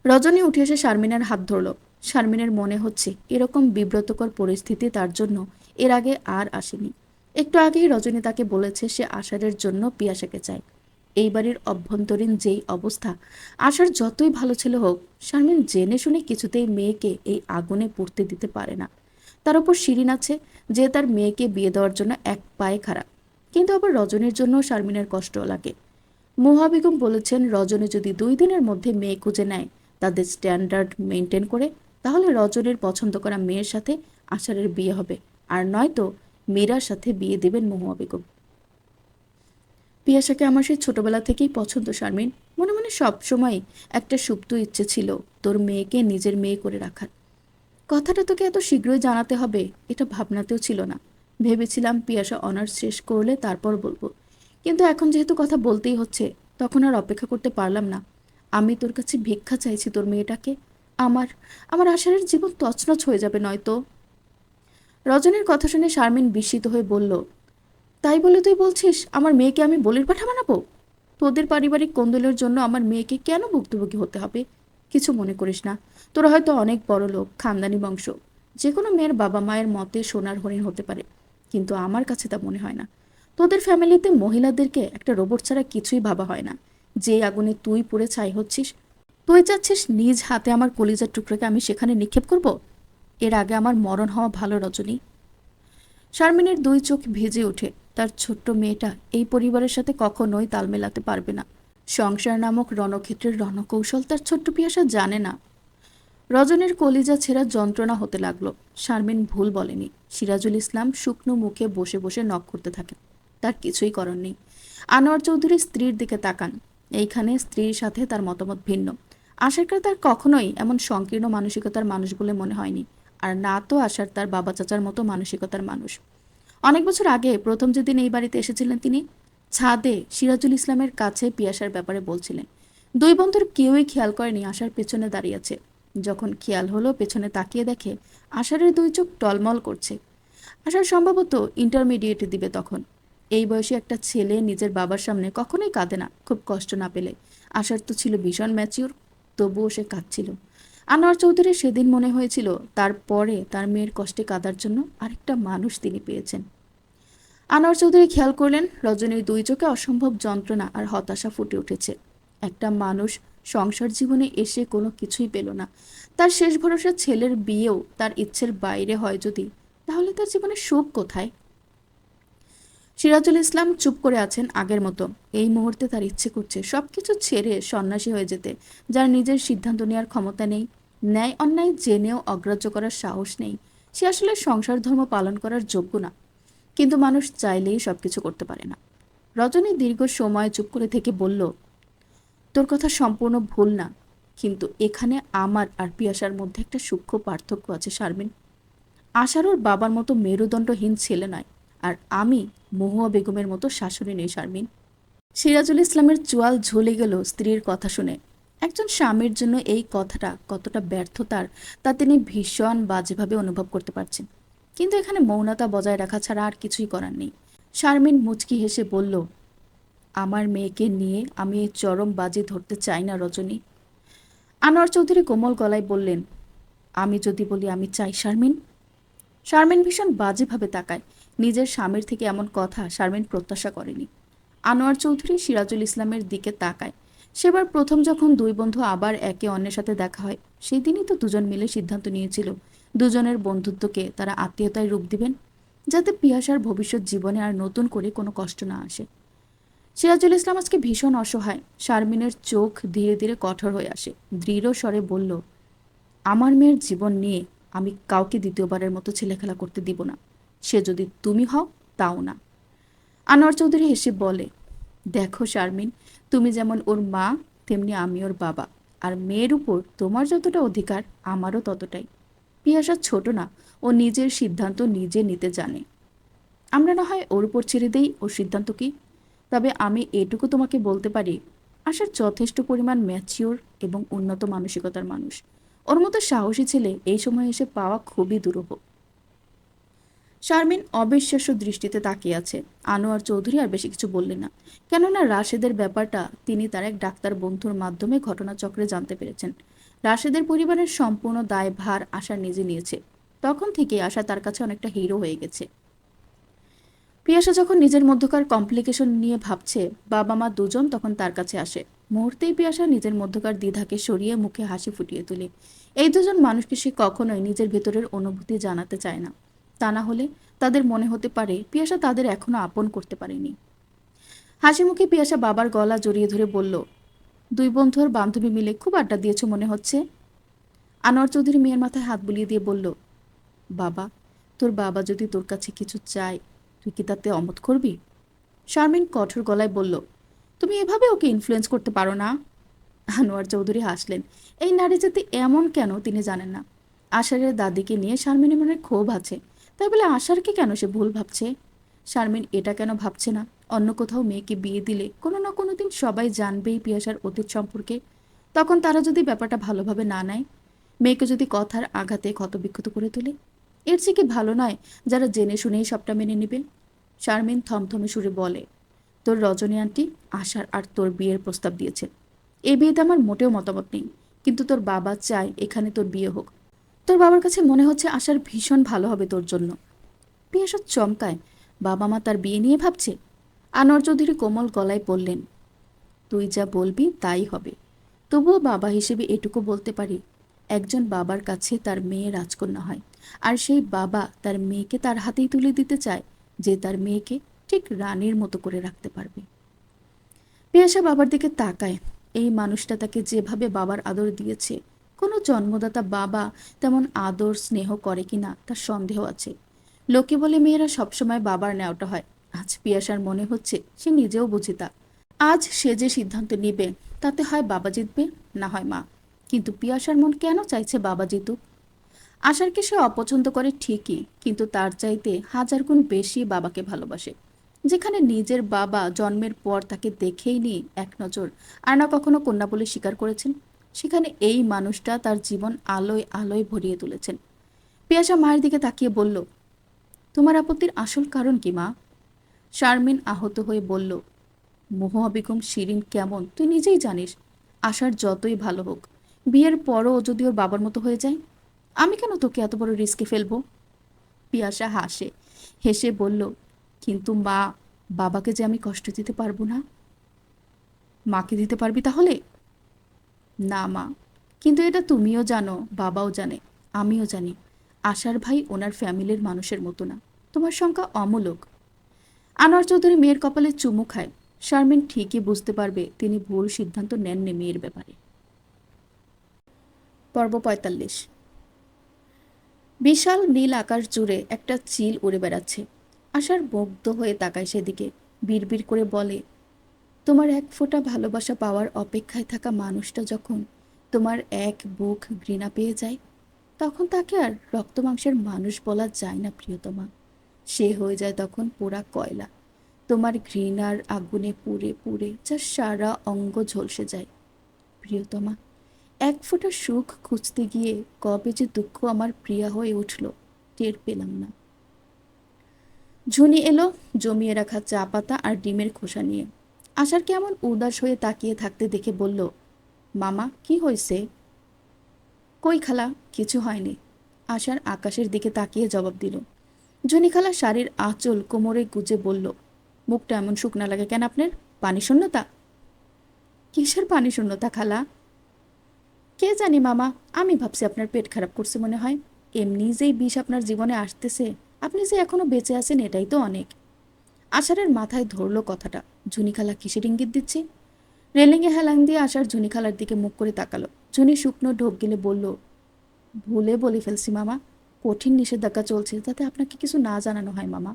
রজনী উঠে এসে শারমিনের হাত ধরল। শারমিনের মনে হচ্ছে এরকম বিব্রতকর পরিস্থিতি তার জন্য এর আগে আর আসেনি। একটু আগেই রজনী তাকে বলেছে সে আষাঢ়ের জন্য পিয়াসাকে চায়। এই বাড়ির অভ্যন্তরীণ যেই অবস্থা, আষাঢ় যতই ভালো ছেলে হোক, শারমিন জেনে শুনে কিছুতেই মেয়েকে এই আগুনে পুড়তে দিতে পারে না। তার উপর শিরিন আছে, যে তার মেয়েকে বিয়ে দেওয়ার জন্য এক পায়ে খাড়া। কিন্তু আবার রজনীর জন্য শারমিনের কষ্ট লাগে। মুহা বেগম বলেছেন রজনী যদি 2 দিনের মধ্যে মেয়ে খুঁজে নেয়, তাদের স্ট্যান্ডার্ড মেনটেন করে, তাহলে রজনীর পছন্দ করা মেয়ের সাথে আষাঢ়ের বিয়ে হবে, আর নয়তো মীরার সাথে বিয়ে দেবেন মহুয়া বেগম। পিয়াসাকে আমার সেই ছোটবেলা থেকেই পছন্দ শারমিন। মনে মনে সব সময় একটা সুপ্ত ইচ্ছে ছিল তোর মেয়েকে নিজের মেয়ে করে রাখার। কথাটা তোকে এত শীঘ্রই জানাতে হবে এটা ভাবনাতেও ছিল না। ভেবেছিলাম পিয়াসা অনার্স শেষ করলে তারপর বলবো, কিন্তু এখন যেহেতু কথা বলতেই হচ্ছে, তখন আর অপেক্ষা করতে পারলাম না। আমি তোর কাছে ভিক্ষা চাইছি তোর মেয়েটাকে। আমার আমার আষাঢ়ের জীবন তছনছ হয়ে যাবে নয়তো। রজনীর কথা শুনে শারমিন বিস্মিত হয়ে বলল, তাই বলে তুই বলছিস আমার মেয়েকে আমি বলির পাঠা বানাবো? তোদের পারিবারিক কোন্দলের জন্য আমার মেয়েকে কেন ভুক্তভোগী হতে হবে? কিছু মনে করিস না, তোরা হয়তো অনেক বড় লোক, খানদানি বংশ, যে কোনো মেয়ের বাবা মায়ের মতে সোনার হরিণ হতে পারে, কিন্তু আমার কাছে তা মনে হয় না। তোদের ফ্যামিলিতে মহিলাদেরকে একটা রোবট ছাড়া কিছুই ভাবা হয় না। যে আগুনে তুই পুড়ে ছাই হচ্ছিস, তুই চাচ্ছিস নিজ হাতে আমার কলিজার টুকরাকে আমি সেখানে নিক্ষেপ করব? এর আগে আমার মরণ হওয়া ভালো রজনী। শারমিনের দুই চোখ ভিজে ওঠে। তার ছোট্ট মেয়েটা এই পরিবারের সাথে কখনোই তাল মেলাতে পারবে না। সংসার নামক রণক্ষেত্রের রণকৌশল তার ছোট্ট পিয়াসা জানে না। রজনীর কলিজা ছেঁড়া যন্ত্রণা হতে লাগলো। শারমিন ভুল বলেনি। সিরাজুল ইসলাম শুকনো মুখে বসে বসে নক করতে থাকেন। তার কিছুই করার নেই। আনোয়ার চৌধুরী স্ত্রীর দিকে তাকান। এইখানে স্ত্রীর সাথে তার মতামত ভিন্ন। আশারকে তার কখনোই এমন সংকীর্ণ মানসিকতার মানুষ বলে মনে হয়নি। আর না তো আশার তার বাবা চাচার মতো মানসিকতার মানুষ। অনেক বছর আগে প্রথম যেদিন এই বাড়িতে এসেছিলেন তিনি, ছাদে সিরাজুল ইসলামের কাছে পিয়াসার ব্যাপারে বলছিলেন। দুই বন্ধুর কেউই খেয়াল করেনি আশার পেছনে দাঁড়িয়েছে। যখন খেয়াল হলো পেছনে তাকিয়ে দেখে আশারের দুই চোখ টলমল করছে। আশার সম্ভবত ইন্টারমিডিয়েটে দিবে তখন। এই বয়সী একটা ছেলে নিজের বাবার সামনে কখনোই কাঁদে না খুব কষ্ট না পেলে। আশার তো ছিল ভীষণ ম্যাচিওর, তবুও সে কাঁদছিল। আনোয়ার চৌধুরীর সেদিন মনে হয়েছিল তারপরে তার মেয়ের কষ্টে কাঁদার জন্য আরেকটা মানুষ তিনি পেয়েছেন। আনোয়ার চৌধুরী খেয়াল করলেন রজনীর দুই চোখে অসম্ভব যন্ত্রণা আর হতাশা ফুটে উঠেছে। একটা মানুষ সংসার জীবনে এসে কোনো কিছুই পেল না। তার শেষ ভরসা ছেলের বিয়েও তার ইচ্ছের বাইরে হয় যদি, তাহলে তার জীবনে সুখ কোথায়? সিরাজুল ইসলাম চুপ করে আছেন আগের মতো। এই মুহূর্তে তার ইচ্ছে করছে সবকিছু ছেড়ে সন্ন্যাসী হয়ে যেতে, যার নিজের সিদ্ধান্ত নেওয়ার ক্ষমতা নেই, ন্যায় অন্যায় জেনেও অগ্রাহ্য করার সাহস নেই। সে আসলে সংসার ধর্ম পালন করার যোগ্য না। কিন্তু মানুষ চাইলেই সবকিছু করতে পারে না। রজনী দীর্ঘ সময় চুপ করে থেকে বলল, তোর কথা সম্পূর্ণ ভুল না, কিন্তু এখানে আমার আর পিয়াসার মধ্যে একটা সূক্ষ্ম পার্থক্য আছে শারমিন। আশার ওর বাবার মতো মেরুদণ্ডহীন ছেলে নয়, আর আমি মহুয়া বেগমের মতো শাশুড়ি নেই শারমিন। সিরাজুল ইসলামের চোয়াল ঝুলে গেল স্ত্রীর কথা শুনে। একজন স্বামীর জন্য এই কথাটা কতটা ব্যর্থতার তা তিনি ভীষণ বাজেভাবে অনুভব করতে পারছেন। কিন্তু এখানে মৌনতা বজায় রাখা ছাড়া আর কিছুই করার নেই। শারমিন মুচকি হেসে বলল, আমার মেয়েকে নিয়ে আমি এই চরম বাজি ধরতে চাই না রজনী। আনোয়ার চৌধুরী কোমল গলায় বললেন, আমি যদি বলি আমি চাই শারমিন? শারমিন ভীষণ বাজেভাবে তাকায়। নিজের স্বামীর থেকে এমন কথা শারমিন প্রত্যাশা করেনি। আনোয়ার চৌধুরী সিরাজুল ইসলামের দিকে তাকায়। সেবার প্রথম যখন দুই বন্ধু আবার একে অন্যের সাথে দেখা হয়, সেই দিনই তো দুজন মিলে সিদ্ধান্ত নিয়েছিল দুজনের বন্ধুত্বকে তারা আত্মীয়তায় রূপ দিবেন, যাতে পিয়াসার ভবিষ্যৎ জীবনে আর নতুন করে কোনো কষ্ট না আসে। সিরাজুল ইসলাম আজকে ভীষণ অসহায়। শারমিনের চোখ ধীরে ধীরে কঠোর হয়ে আসে। দৃঢ় স্বরে বলল, আমার মেয়ের জীবন নিয়ে আমি কাউকে দ্বিতীয়বারের মতো ছেলেখেলা করতে দিব না। সে যদি তুমি হও তাও না। আনোয়ার চৌধুরী হেসে বলে, দেখো শারমিন, তুমি যেমন ওর মা তেমনি আমি ওর বাবা। আর মেয়ের উপর তোমার যতটা অধিকার আমারও ততটাই। পিয়াসা ছোট না, ও নিজের সিদ্ধান্ত নিজে নিতে জানে। আমরা না হয় ওর উপর ছেড়ে দেই ওর সিদ্ধান্ত কি। তবে আমি এটুকু তোমাকে বলতে পারি, আশার যথেষ্ট পরিমাণ ম্যাচিওর এবং উন্নত মানসিকতার মানুষ। ওর মতো সাহসী ছেলে এই সময় এসে পাওয়া খুবই দুরূহ। শারমিন অবিশ্বাস্য দৃষ্টিতে তাকিয়ে আছে। আনোয়ার চৌধুরী আর বেশি কিছু বললেন না, কেননা রাশেদের ব্যাপারটা তিনি তার এক ডাক্তার বন্ধুর মাধ্যমে ঘটনাচক্রে জানতে পেরেছেন। রাশেদের পরিবারের সম্পূর্ণ দায়ভার আশা নিজে নিয়েছে। তখন থেকে আশা তার কাছে অনেকটা হিরো হয়ে গেছে। পিয়াসা যখন নিজের মধ্যকার কমপ্লিকেশন নিয়ে ভাবছে, বাবা মা দুজন তখন তার কাছে আসে। মুহূর্তেই পিয়াসা নিজের মধ্যকার দ্বিধাকে সরিয়ে মুখে হাসি ফুটিয়ে তোলে। এই দুজন মানুষকে সে কখনোই নিজের ভেতরের অনুভূতি জানাতে চায় না। তা না হলে তাদের মনে হতে পারে পিয়াসা তাদের এখনো আপন করতে পারেনি। হাসি মুখে পিয়াসা বাবার গলা জড়িয়ে ধরে বলল, দুই বন্ধু আর বান্ধবী মিলে খুব আড্ডা দিয়েছ মনে হচ্ছে। আনোয়ার চৌধুরী মেয়ের মাথায় হাত বুলিয়ে দিয়ে বলল, বাবা, তোর বাবা যদি তোর কাছে কিছু চায় তুই কি তাতে অমত করবি? শারমিন কঠোর গলায় বলল, তুমি এভাবে ওকে ইনফ্লুয়েন্স করতে পারো না। আনোয়ার চৌধুরী হাসলেন। এই নারী জাতি এমন কেন তিনি জানেন না। আশারের দাদিকে নিয়ে শারমিনের মনে ক্ষোভ আছে, তাই বলে আশারকে কেন সে ভুল ভাবছে? শারমিন এটা কেন ভাবছে না, অন্য কোথাও মেয়েকে বিয়ে দিলে কোনো না কোনো দিন সবাই জানবেই পিয়াসার অতীত সম্পর্কে। তখন তারা যদি ব্যাপারটা ভালোভাবে না নেয়, মেয়েকে যদি কথার আঘাতে ক্ষতবিক্ষত করে তোলে, এর চেয়ে কি ভালো নয় যারা জেনে শুনেই সবটা মেনে নেবে? শারমিন থমথমে সুরে বলে, তোর রজনী আন্টি আশার আর তোর বিয়ের প্রস্তাব দিয়েছে। এই বিয়েতে আমার মোটেও মতামত নেই, কিন্তু তোর বাবা চায় এখানে তোর বিয়ে হোক। তোর বাবার কাছে মনে হচ্ছে আশার ভীষণ ভালো হবে তোর জন্য। পিয়াসা চমকায়, বাবা মা তার বিয়ে নিয়ে ভাবছে? আনোয়ার চৌধুরী কোমল গলায় বললেন, তুই যা বলবি তাই হবে। তবুও বাবা হিসেবে এটুকু বলতে পারি, একজন বাবার কাছে তার মেয়ে রাজকন্যা হয়, আর সেই বাবা তার মেয়েকে তার হাতেই তুলে দিতে চায়, যে তার মেয়েকে ঠিক রানীর মতো করে রাখতে পারবে। পিয়াসা বাবার দিকে তাকায়। এই মানুষটা তাকে যেভাবে বাবার আদর দিয়েছে, কোনো জন্মদাতা বাবা তেমন আদর স্নেহ করে কিনা তার সন্দেহ আছে। লোকে বলে মেয়েরা সবসময় বাবার ন্যাওটা হয়। আজ পিয়াসার মনে হচ্ছে সে নিজেও বুঝি তা। আজ সে যে সিদ্ধান্ত নিবে, তাতে হয় বাবা জিতবে, না হয় মা। কিন্তু পিয়াসার মন কেন চাইছে বাবা জিতুক? আশারকে সে অপছন্দ করে ঠিকই, কিন্তু তার চাইতে হাজার গুণ বেশি বাবাকে ভালোবাসে। যেখানে নিজের বাবা জন্মের পর তাকে দেখেই নি এক নজর, আর না কখনো কন্যা বলে স্বীকার করেছেন, সেখানে এই মানুষটা তার জীবন আলোয় আলোয় ভরিয়ে তুলেছেন। পিয়াসা মায়ের দিকে তাকিয়ে বলল, তোমার আপত্তির আসল কারণ কি মা? শারমিন আহত হয়ে বলল, মহুয়া বেগম শিরিন কেমন তুই নিজেই জানিস। আশার যতই ভালো হোক, বিয়ের পরও ও যদি ওর বাবার মতো হয়ে যায়, আমি কেন তোকে এত বড় রিস্কে ফেলবো? পিয়াসা হাসে, হেসে বলল, কিন্তু মা, বাবাকে যে আমি কষ্ট দিতে পারবো না। মাকে দিতে পারবি তাহলে? না মা, কিন্তু এটা তুমিও জানো, বাবাও জানে, আমিও জানি, আশার ভাই ওনার ফ্যামিলির মানুষের মতো না। তোমার সংখ্যা অমূলক। আনোয়ার চৌধুরী মেয়ের কপালে চুমু খায়। শারমিন ঠিকই বুঝতে পারবে তিনি ভুল সিদ্ধান্ত নেননি মেয়ের ব্যাপারে। পর্ব ৪৫। বিশাল নীল আকাশ জুড়ে একটা চিল উড়ে বেড়াচ্ছে। আশার মুগ্ধ হয়ে তাকায় সেদিকে, বিড়বিড় করে বলে, তোমার এক ফোঁটা ভালোবাসা পাওয়ার অপেক্ষায় থাকা মানুষটা যখন তোমার এক বুক ঘৃণা পেয়ে যায়, তখন তাকে আর রক্ত মাংসের মানুষ বলা যায় না প্রিয়তমা। সে হয়ে যায় তখন পোড়া কয়লা, তোমার ঘৃণার আগুনে পুড়ে পুড়ে যা সারা অঙ্গ ঝলসে যায়। প্রিয়তমা, এক ফোঁটা সুখ খুঁজতে গিয়ে কবে যে দুঃখ আমার প্রিয়া হয়ে উঠল, টের পেলাম না। ঝুনি এলো জমিয়ে রাখা চা পাতা আর ডিমের খোসা নিয়ে। আশার কেমন উদাস হয়ে তাকিয়ে থাকতে দেখে বলল, মামা কি হয়েছে? কই খালা, কিছু হয়নি। আশার আকাশের দিকে তাকিয়ে জবাব দিল। ঝুনি খালা শাড়ির আঁচল কোমরে গুজে বলল, মুখটা এমন শুকনা লাগে কেন আপনার? পানি শূন্যতা? কিসের পানি শূন্যতা খালা? কে জানি মামা, আমি ভাবছি আপনার পেট খারাপ করছে মনে হয়। এমনি যেই বিষ আপনার জীবনে আসতেছে, আপনি যে এখনো বেঁচে আছেন এটাই তো অনেক। আষাঢ়ের মাথায় ধরলো কথাটা। ঝুনি খালা কিসের ইঙ্গিত দিচ্ছে? রেলিংয়ে হেলাং দিয়ে আশার ঝুনি খালার দিকে মুখ করে তাকালো। ঝুনি শুকনো ঢোক গেলে বলল, ভুলে বলে ফেলছি মামা, কঠিন নিষেধাজ্ঞা চলছে, যাতে আপনাকে কিছু না জানানো হয় মামা।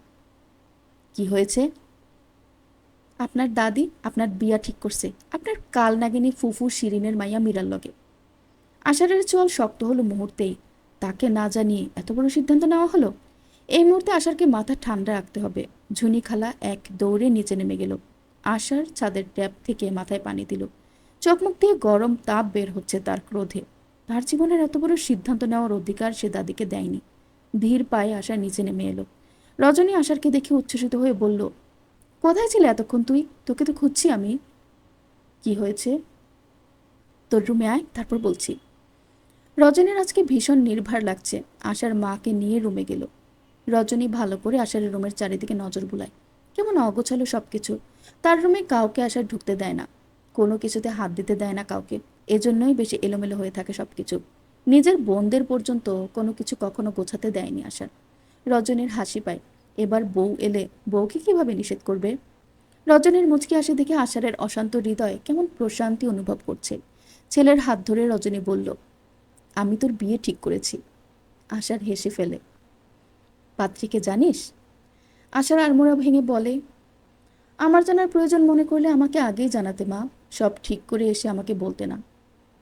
কি হয়েছে? আপনার দাদি আপনার বিয়া ঠিক করছে আপনার কাল নাগিনী ফুফু শিরিনের মাইয়া মীরার লগে। আষাঢ়ের চোয়াল শক্ত হলো মুহূর্তেই। তাকে না জানিয়ে এত বড় সিদ্ধান্ত নেওয়া হলো। এই মুহূর্তে আশারকে মাথা ঠান্ডা রাখতে হবে। ঝুনি খালা এক দৌড়ে নিচে নেমে গেল। আশার ছাদের ট্যাপ থেকে মাথায় পানি দিল। চোখ মুখ দিয়ে গরম তাপ বের হচ্ছে তার ক্রোধে। তার জীবনের এত বড় সিদ্ধান্ত নেওয়ার অধিকার সে দাদিকে দেয়নি। ধীর পায়ে আশা নিচে নেমে এলো। রজনী আশারকে দেখে উচ্ছ্বসিত হয়ে বলল, কোথায় ছিলে এতক্ষণ তুই? তোকে তো খুঁজছি আমি। কি হয়েছে? তোর রুমে আয়, তারপর বলছি। রজনীর আজকে ভীষণ নির্ভার লাগছে। আশার মাকে নিয়ে রুমে গেল। রজনী ভালো করে আশার রুমের চারিদিকে নজর বুলায়। কেমন অগোছালো সবকিছু। তার রুমে কাউকে আশার ঢুকতে দেয় না, কোনো কিছুতে হাত দিতে দেয় না কাউকে। এজন্যই বেশি এলোমেলো হয়ে থাকে সবকিছু। নিজের বোনদের পর্যন্ত কোনো কিছু কখনো গোছাতে দেয়নি আশার। রজনীর হাসি পায়। এবার বউ এলে বউকে কিভাবে নিষেধ করবে? রজনীর মুচকি হাসি দেখে আশারের অশান্ত হৃদয় কেমন প্রশান্তি অনুভব করছে। ছেলের হাত ধরে রজনী বলল, আমি তোর বিয়ে ঠিক করেছি। আশার হেসে ফেলে, পাত্রীকে জানিস? আশার আড়মোড়া ভেঙে বলে, আমার জানার প্রয়োজন মনে করলে আমাকে আগেই জানাতে মা, সব ঠিক করে এসে আমাকে বলতে না।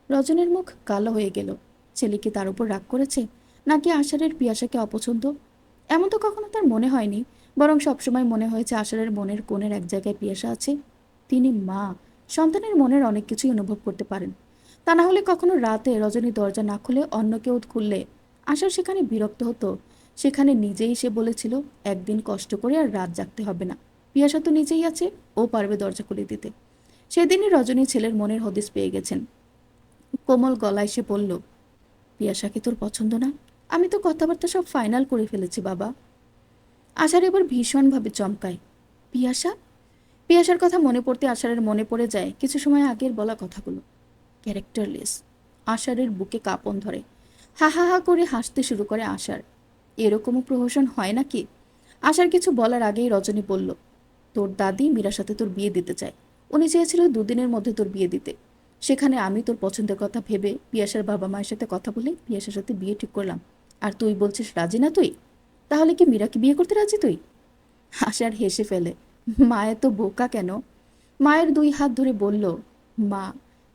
রজনীর মুখ কালো হয়ে গেল। ছেলে কি তার উপর রাগ করেছে, নাকি আশারের পিয়াসাকে অপছন্দ? এমন তো কখনো তার মনে হয়নি, বরং সবসময় মনে হয়েছে আশারের মনের কোণের এক জায়গায় পিয়াসা আছে। তিনি মা, সন্তানের মনের অনেক কিছুই অনুভব করতে পারেন। তা না হলে কখনো রাতে রজনী দরজা না খুলে অন্য কেউ খুললে আশার সেখানে বিরক্ত হতো। সেখানে নিজেই সে বলেছিল একদিন কষ্ট করে আর রাত জাগতে হবে না, পিয়াসা তো নিজেই আছে, ও পারবে দরজা খুলে দিতে। সেদিনই রজনী ছেলের মনের হদিস পেয়ে গেছেন। কোমল গলায় সে বলল, পিয়াসাকে তোর পছন্দ না? আমি তো কথাবার্তা সব ফাইনাল করে ফেলেছি বাবা। আশার এবার ভীষণভাবে চমকায়। পিয়াসা? পিয়াসার কথা মনে পড়তে আশারের মনে পড়ে যায় কিছু সময় আগের বলা কথাগুলো। ক্যারেক্টারলেস, আষাঢ়ের বুকে কাঁপন ধরে। হা হা হা করে হাসতে শুরু করে আষাঢ়। এরকমও প্রহসন হয় নাকি? আষাঢ় কিছু বলার আগেই রজনী বলল, তোর দাদি মীরার সাথে তোর বিয়ে দিতে চায়। উনি চেয়েছিল দুদিনের মধ্যে তোর বিয়ে দিতে। সেখানে আমি তোর পছন্দের কথা ভেবে পিয়াসার বাবা মায়ের সাথে কথা বলে পিয়াসার সাথে বিয়ে ঠিক করলাম। আর তুই বলছিস রাজি না তুই? তাহলে কি মীরাকে বিয়ে করতে রাজি তুই? আষাঢ় হেসে ফেলে। মা এত বোকা কেন? মায়ের দুই হাত ধরে বলল, মা,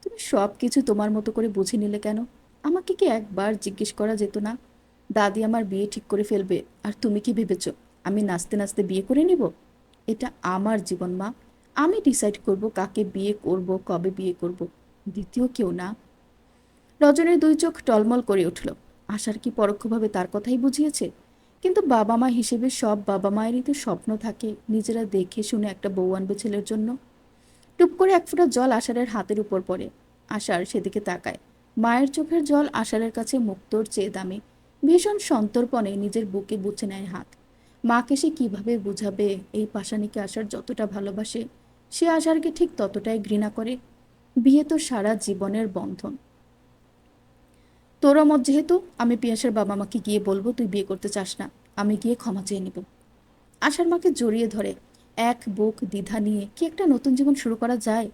তুমি সব কিছু তোমার মতো করে বুঝে নিলে কেন? আমাকে কি একবার জিজ্ঞেস করা যেত না? দাদি আমার বিয়ে ঠিক করে ফেলবে, আর তুমি কি ভেবেছ আমি নাচতে নাচতে বিয়ে করে নিব? এটা আমার জীবন, মা। আমি ডিসাইড করব কাকে বিয়ে করব, কবে বিয়ে করব। দ্বিতীয় কেউ না। রজনীর দুই চোখ টলমল করে উঠল। আশার কি পরোক্ষভাবে তার কথাই বুঝিয়েছে? কিন্তু বাবা মা হিসেবে সব বাবা মায়েরই তো স্বপ্ন থাকে নিজেরা দেখে শুনে একটা বউ আনবে ছেলের জন্য। টুপ করে এক ফোঁটা জল আষাঢ়ের হাতের উপর পড়ে। আষাঢ় সেদিকে তাকায়। মায়ের চোখের জল আষাঢ়ের কাছে মুক্তোর চেয়ে দামি। ভীষণ সন্তর্পণে নিজের বুকে বুঝে নেয় হাত। মাকে সে কিভাবে বুঝাবে এই পাষাণীকে আষাঢ় যতটা ভালোবাসে, সে আষাঢ়কে ঠিক ততটাই ঘৃণা করে। বিয়ে তো সারা জীবনের বন্ধন। তোর মত যেহেতু, আমি পিয়াসের বাবা মাকে গিয়ে বলবো তুই বিয়ে করতে চাস না। আমি গিয়ে ক্ষমা চেয়ে নিব। আশার মাকে জড়িয়ে ধরে এক বুক দ্বিধা নিয়ে কি একটা নতুন জীবন শুরু করা যায়?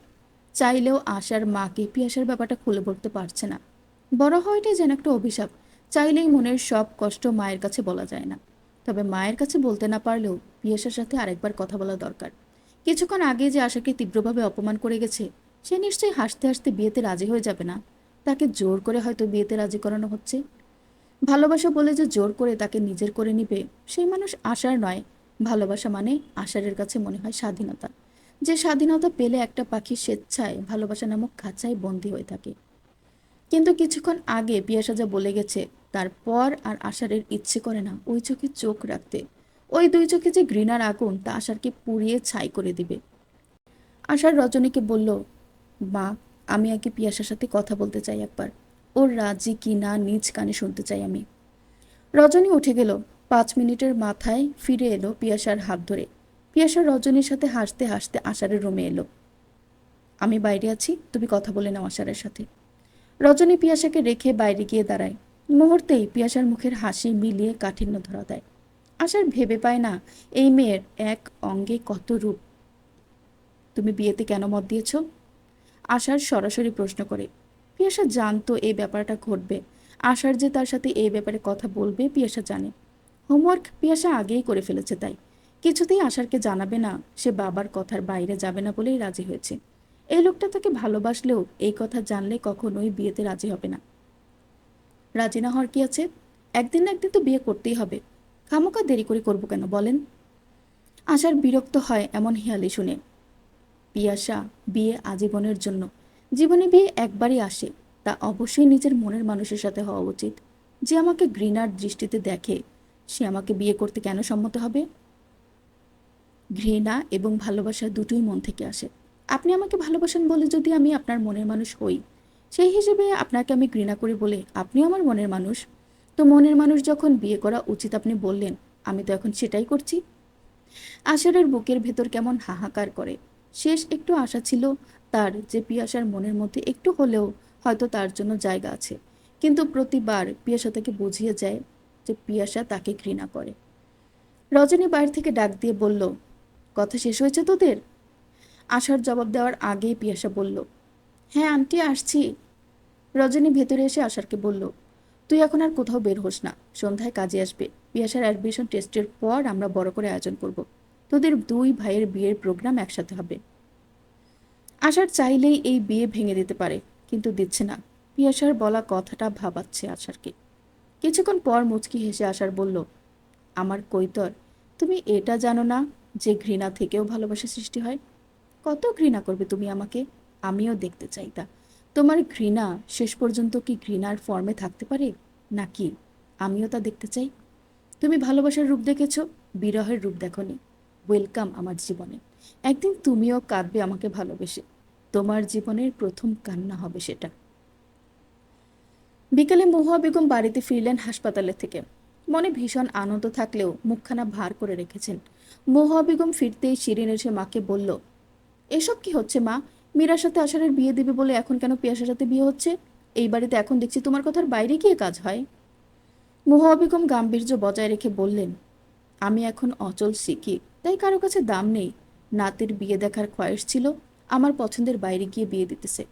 চাইলেও আশার মাকে পিয়াসার ব্যাপারটা খুলে বলতে পারছে না। বড় হওয়াটাই যেন একটা অভিশাপ। চাইলেই মনের সব কষ্ট মায়ের কাছে বলা যায় না। তবে মায়ের কাছে বলতে না পারলেও পিয়াসার সাথে আরেকবার কথা বলা দরকার। কিছুক্ষণ আগে যে আশাকে তীব্রভাবে অপমান করে গেছে, সে নিশ্চয়ই হাসতে হাসতে বিয়েতে রাজি হয়ে যাবে না। তাকে জোর করে হয়তো বিয়েতে রাজি করানো হচ্ছে। ভালোবাসা বলে যে জোর করে তাকে নিজের করে নিবে, সেই মানুষ আশার নয়। ভালোবাসা মানে আশারের কাছে মনে হয় স্বাধীনতা। যে স্বাধীনতা পেলে একটা পাখি স্বেচ্ছায় ভালোবাসা নামক খাঁচায় বন্দী হয়ে থাকে। কিন্তু কিছুক্ষণ আগে পিয়াসা যা বলে গেছে, তারপর আর আশারের ইচ্ছে করে না ওই চোখে চোখ রাখতে। ওই দুই চোখে যে ঘৃণার আগুন তা আশারকে পুড়িয়ে ছাই করে দিবে। আশার রজনীকে বলল, মা, আমি আগে পিয়াসার সাথে কথা বলতে চাই একবার। ওর রাজি কি না নিজ কানে শুনতে চাই আমি। রজনী উঠে গেল। 5 মিনিটের মাথায় ফিরে এলো পিয়াসার হাত ধরে। পিয়াসা রজনীর সাথে হাসতে হাসতে আষাঢ়ের রুমে এলো। আমি বাইরে আছি, তুমি কথা বলে নাও আষাঢ়ের সাথে। রজনী পিয়াসাকে রেখে বাইরে গিয়ে দাঁড়ায়। মুহূর্তেই পিয়াসার মুখের হাসি মিলিয়ে কাঠিন্য ধরা দেয়। আশার ভেবে পায় না এই মেয়ের এক অঙ্গে কত রূপ। তুমি বিয়েতে কেন মত দিয়েছ? আশার সরাসরি প্রশ্ন করে। পিয়াসা জানতো এই ব্যাপারটা ঘটবে। আশার যে তার সাথে এই ব্যাপারে কথা বলবে পিয়াসা জানে। হোমওয়ার্ক পিয়াসা আগেই করে ফেলেছে, তাই কিছুতেই আশারকে জানাবে না। সে বাবার কথার বাইরে যাবে না বলেই রাজি হয়েছে। এই লোকটা তাকে ভালোবাসলেও এই কথা জানলে কখনোই বিয়েতে রাজি হবে না। রাজি না হওয়ার কি আছে? একদিন না একদিন তো বিয়ে করতেই হবে। খামোকা দেরি করে করবো কেন বলেন? আশার বিরক্ত হয় এমন হেয়ালি শুনে। পিয়াসা, বিয়ে আজীবনের জন্য। জীবনে বিয়ে একবারই আসে। তা অবশ্যই নিজের মনের মানুষের সাথে হওয়া উচিত। যে আমাকে ঘৃণার দৃষ্টিতে দেখে, সে আমাকে বিয়ে করতে কেন সম্মত হবে? ঘৃণা এবং ভালোবাসা দুটোই মন থেকে আসে। আপনি আমাকে ভালোবাসেন বলে যদি আমি আপনার মনের মানুষ হই, সেই হিসেবে আপনাকে আমি ঘৃণা করি বলে আপনিও আমার মনের মানুষ। তো মনের মানুষ যখন বিয়ে করা উচিত আপনি বললেন, আমি তো এখন সেটাই করছি। আশারের বুকের ভেতর কেমন হাহাকার করে। শেষ একটু আশা ছিল তার যে পিয়াসার মনের মধ্যে একটু হলেও হয়তো তার জন্য জায়গা আছে। কিন্তু প্রতিবার পিয়াসা তাকে বুঝিয়ে যায় যে পিয়াসা তাকে ঘৃণা করে। রজনী বাইরে থেকে ডাক দিয়ে বলল, কথা শেষ হয়েছে তোদের? আশার জবাব দেওয়ার আগেই পিয়াসা বলল, হ্যাঁ আন্টি, আসছি। রজনী ভেতরে এসে আশারকে বলল, তুই এখন আর কোথাও বের হোস না, সন্ধ্যায় কাজে আসবে। পিয়াসার অ্যাডমিশন টেস্টের পর আমরা বড় করে আয়োজন করব। তোদের দুই ভাইয়ের বিয়ের প্রোগ্রাম একসাথে হবে। আশার চাইলেই এই বিয়ে ভেঙে দিতে পারে, কিন্তু দিচ্ছে না। পিয়াসার বলা কথাটা ভাবাচ্ছে আশারকে। কিছুক্ষণ পর মুচকি হেসে আশার বলল, আমার কৈতর, তুমি এটা জানো না যে ঘৃণা থেকেও ভালোবাসা সৃষ্টি হয়? কত ঘৃণা করবে তুমি আমাকে? আমিও দেখতে চাই তা। তোমার ঘৃণা শেষ পর্যন্ত কি ঘৃণার ফর্মে থাকতে পারে নাকি? আমিও তা দেখতে চাই। তুমি ভালোবাসার রূপ দেখেছ, বিরহের রূপ দেখনি। ওয়েলকাম আমার জীবনে। একদিন তুমিও কাঁদবে আমাকে ভালোবেসে। তোমার জীবনের প্রথম কান্না হবে সেটা। বিকেলে মহুয়া বেগম বাড়িতে ফিরলেন হাসপাতালের থেকে। মনে ভীষণ আনন্দ থাকলেও মুখখানা ভার করে রেখেছেন। মহুয়া বেগম ফিরতেই শিরিন এসে মাকে বলল, এসব কি হচ্ছে মা? মীরার সাথে আষাঢ়ের বিয়ে দিবে বলে এখন কেন পিয়াসার সাথে বিয়ে হচ্ছে? এই বাড়িতে এখন দেখছি তোমার কথার বাইরে গিয়ে কাজ হয়। মহুয়া বেগম গাম্ভীর্য বজায় রেখে বললেন, আমি এখন অচল শিখি, তাই কারো কাছে দাম নেই। নাতির বিয়ে দেখার খয়েশ ছিল, আমার পছন্দের বাইরে গিয়ে বিয়ে দিতেছে।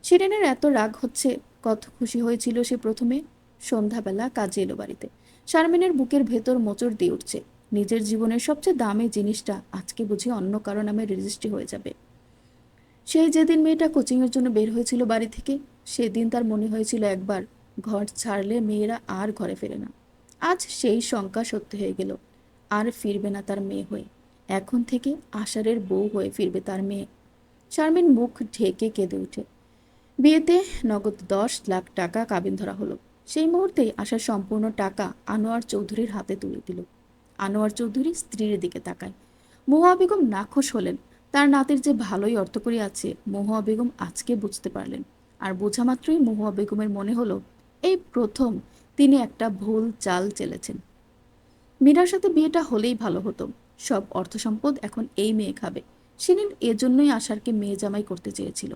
শিরিনের এত রাগ হচ্ছে, কত খুশি হয়েছিল সে প্রথমে। সন্ধ্যাবেলা কাজে এলো বাড়িতে। শারমিনের বুকের ভেতর মোচড় দিয়ে উঠছে। নিজের জীবনের সবচেয়ে দামি জিনিসটা আজকে বুঝি অন্য কারো নামে রেজিস্ট্রি হয়ে যাবে। সেই যেদিন মেয়েটা কোচিংয়ের জন্য বের হয়েছিল বাড়ি থেকে, সেদিন তার মনে হয়েছিল একবার, ঘর ছাড়লে মেয়েরা আর ঘরে ফেরে না। আজ সেই শঙ্কা সত্যি হয়ে গেল। আর ফিরবে না তার মেয়ে হয়ে, এখন থেকে আষাঢ়ের বউ হয়ে ফিরবে তার মেয়ে। শারমিন মুখ ঢেকে কেঁদে উঠে। বিয়েতে নগদ 10 লাখ টাকা কাবিন ধরা হলো। সেই মুহূর্তেই আশার সম্পূর্ণ টাকা আনোয়ার চৌধুরীর হাতে তুলে দিল। আনোয়ার চৌধুরী স্ত্রীর দিকে তাকায়। মহুয়া বেগম নাখোশ হলেন। তার নাতির যে ভালোই অর্থকড়ি আছে মহুয়া বেগম আজকে বুঝতে পারলেন। আর বোঝা মাত্রই মহুয়া বেগমের মনে হলো, এই প্রথম তিনি একটা ভুল চাল চেলেছেন। মীরার সাথে বিয়েটা হলেই ভালো হতো। সব অর্থ সম্পদ এখন এই মেয়ে খাবে। শিরিন এজন্যই আশারকে মেয়ে জামাই করতে চেয়েছিল।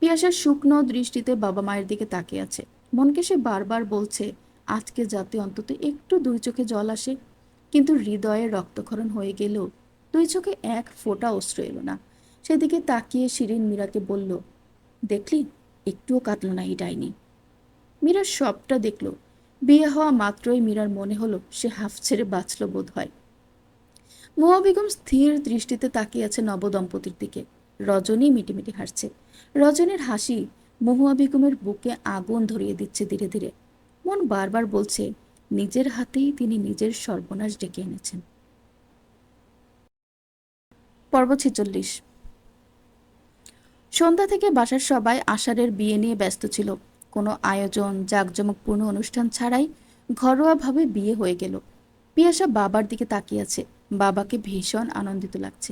পিয়াসার শুকনো দৃষ্টিতে বাবা মায়ের দিকে তাকিয়ে আছে। মনকে সে বারবার বলছে, আজকে যাতে অন্তত একটু দুই চোখে জল আসে। কিন্তু হৃদয়ে রক্তক্ষরণ হয়ে গেলেও দুই চোখে এক ফোঁটা অশ্রু এলো না। সেদিকে তাকিয়ে শিরিন মীরাকে বলল, দেখলি, একটুও কাটলো না এই ডাইনি। মীরা সবটা দেখল। বিয়ে হওয়া মাত্রই মীরার মনে হলো সে হাফ ছেড়ে বাঁচল বোধ হয়। মহুয়া বেগম স্থির দৃষ্টিতে তাকিয়ে আছে নবদম্পতির দিকে। রজনী মিটিমিটি হাসছে। রজনীর হাসি মহুয়া বেগমের বুকে আগুন ধরিয়ে দিচ্ছে ধীরে ধীরে। মন বারবার বলছে, নিজের হাতেই তিনি নিজের সর্বনাশ ডেকে এনেছেন। পর্ব 46। সন্ধ্যা থেকে বাসার সবাই আষাঢ়ের বিয়ে নিয়ে ব্যস্ত ছিল। কোনো আয়োজন জাঁকজমকপূর্ণ অনুষ্ঠান ছাড়াই ঘরোয়াভাবে বিয়ে হয়ে গেল। পিয়াসা বাবার দিকে তাকিয়ে আছে। বাবাকে ভীষণ আনন্দিত লাগছে।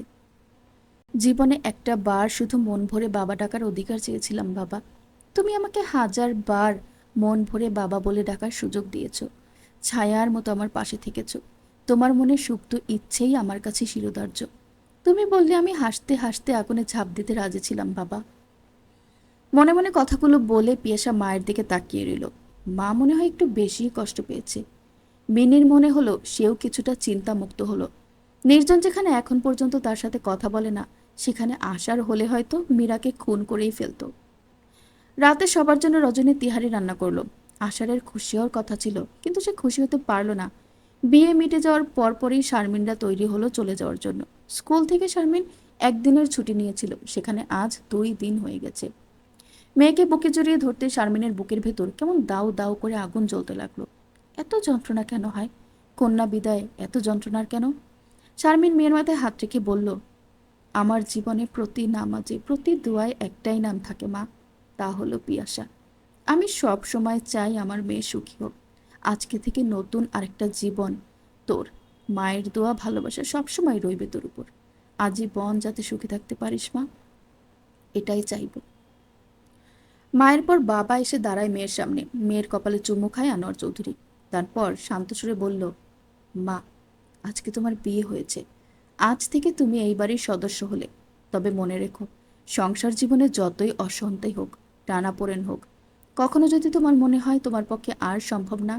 জীবনে একটা বার শুধু মন ভরে বাবা ডাকার অধিকার চেয়েছিলাম বাবা। তুমি আমাকে 1000 বার মন ভরে বাবা বলে ডাকার সুযোগ দিয়েছ। ছায়ার মতো আমার পাশে থেকেছ। তোমার মনে সুপ্ত ইচ্ছেই আমার কাছে শিরোধার্য। তুমি বললে আমি হাসতে হাসতে আগুনে ঝাঁপ দিতে রাজি ছিলাম বাবা। মনে মনে কথাগুলো বলে পিয়াসা মায়ের দিকে তাকিয়ে রইল। মা মনে হয় একটু বেশি কষ্ট পেয়েছে। মিনির মনে হলো সেও কিছুটা চিন্তামুক্ত হলো। নির্জন যেখানে এখন পর্যন্ত তার সাথে কথা বলে না, সেখানে আসার হলে হয়তো মীরাকে খুন করেই ফেলত। রাতে সবার জন্য রজনী তিহারি রান্না করলো। আষাঢ়ের খুশি হওয়ার কথা ছিল, কিন্তু সে খুশি হতে পারল না। বিয়ে মিটে যাওয়ার পরপরই শারমিনরা তৈরি হলো চলে যাওয়ার জন্য। স্কুল থেকে শারমিন একদিনের ছুটি নিয়েছিল, সেখানে আজ 2 দিন হয়ে গেছে। মেয়েকে বুকে জড়িয়ে ধরতে শারমিনের বুকের ভেতর কেমন দাউ দাউ করে আগুন জ্বলতে লাগলো। এত যন্ত্রণা কেন হয়? কন্যা বিদায় এত যন্ত্রণার কেন? শারমিন মেয়ের মাথায় হাত রেখে বলল, আমার জীবনে প্রতি নামাজে প্রতি দোয়ায় একটাই নাম থাকে মা, তা হলো পিয়াসা। আমি সব সময় চাই আমার মেয়ে সুখী হোক। আজকে থেকে নতুন আরেকটা জীবন তোর। মায়ের দোয়া ভালোবাসা সবসময় রইবে তোর উপর। আজীবন যাতে সুখী থাকতে পারিস মা, এটাই চাইব। মায়ের পর বাবা এসে দাঁড়ায় মেয়ের সামনে। মেয়ের কপালে চুমু খায় আনোয়ার চৌধুরী। তারপর শান্ত সুরে বলল, মা, আজকে তোমার বিয়ে হয়েছে। আজ থেকে তুমি এই বাড়ির সদস্য হলে। তবে মনে রেখো, সংসার জীবনে যতই অসন্তই হোক, টানাপোড়েন হোক, কখনো যদি তোমার মনে হয় তোমার পক্ষে আর সম্ভব না,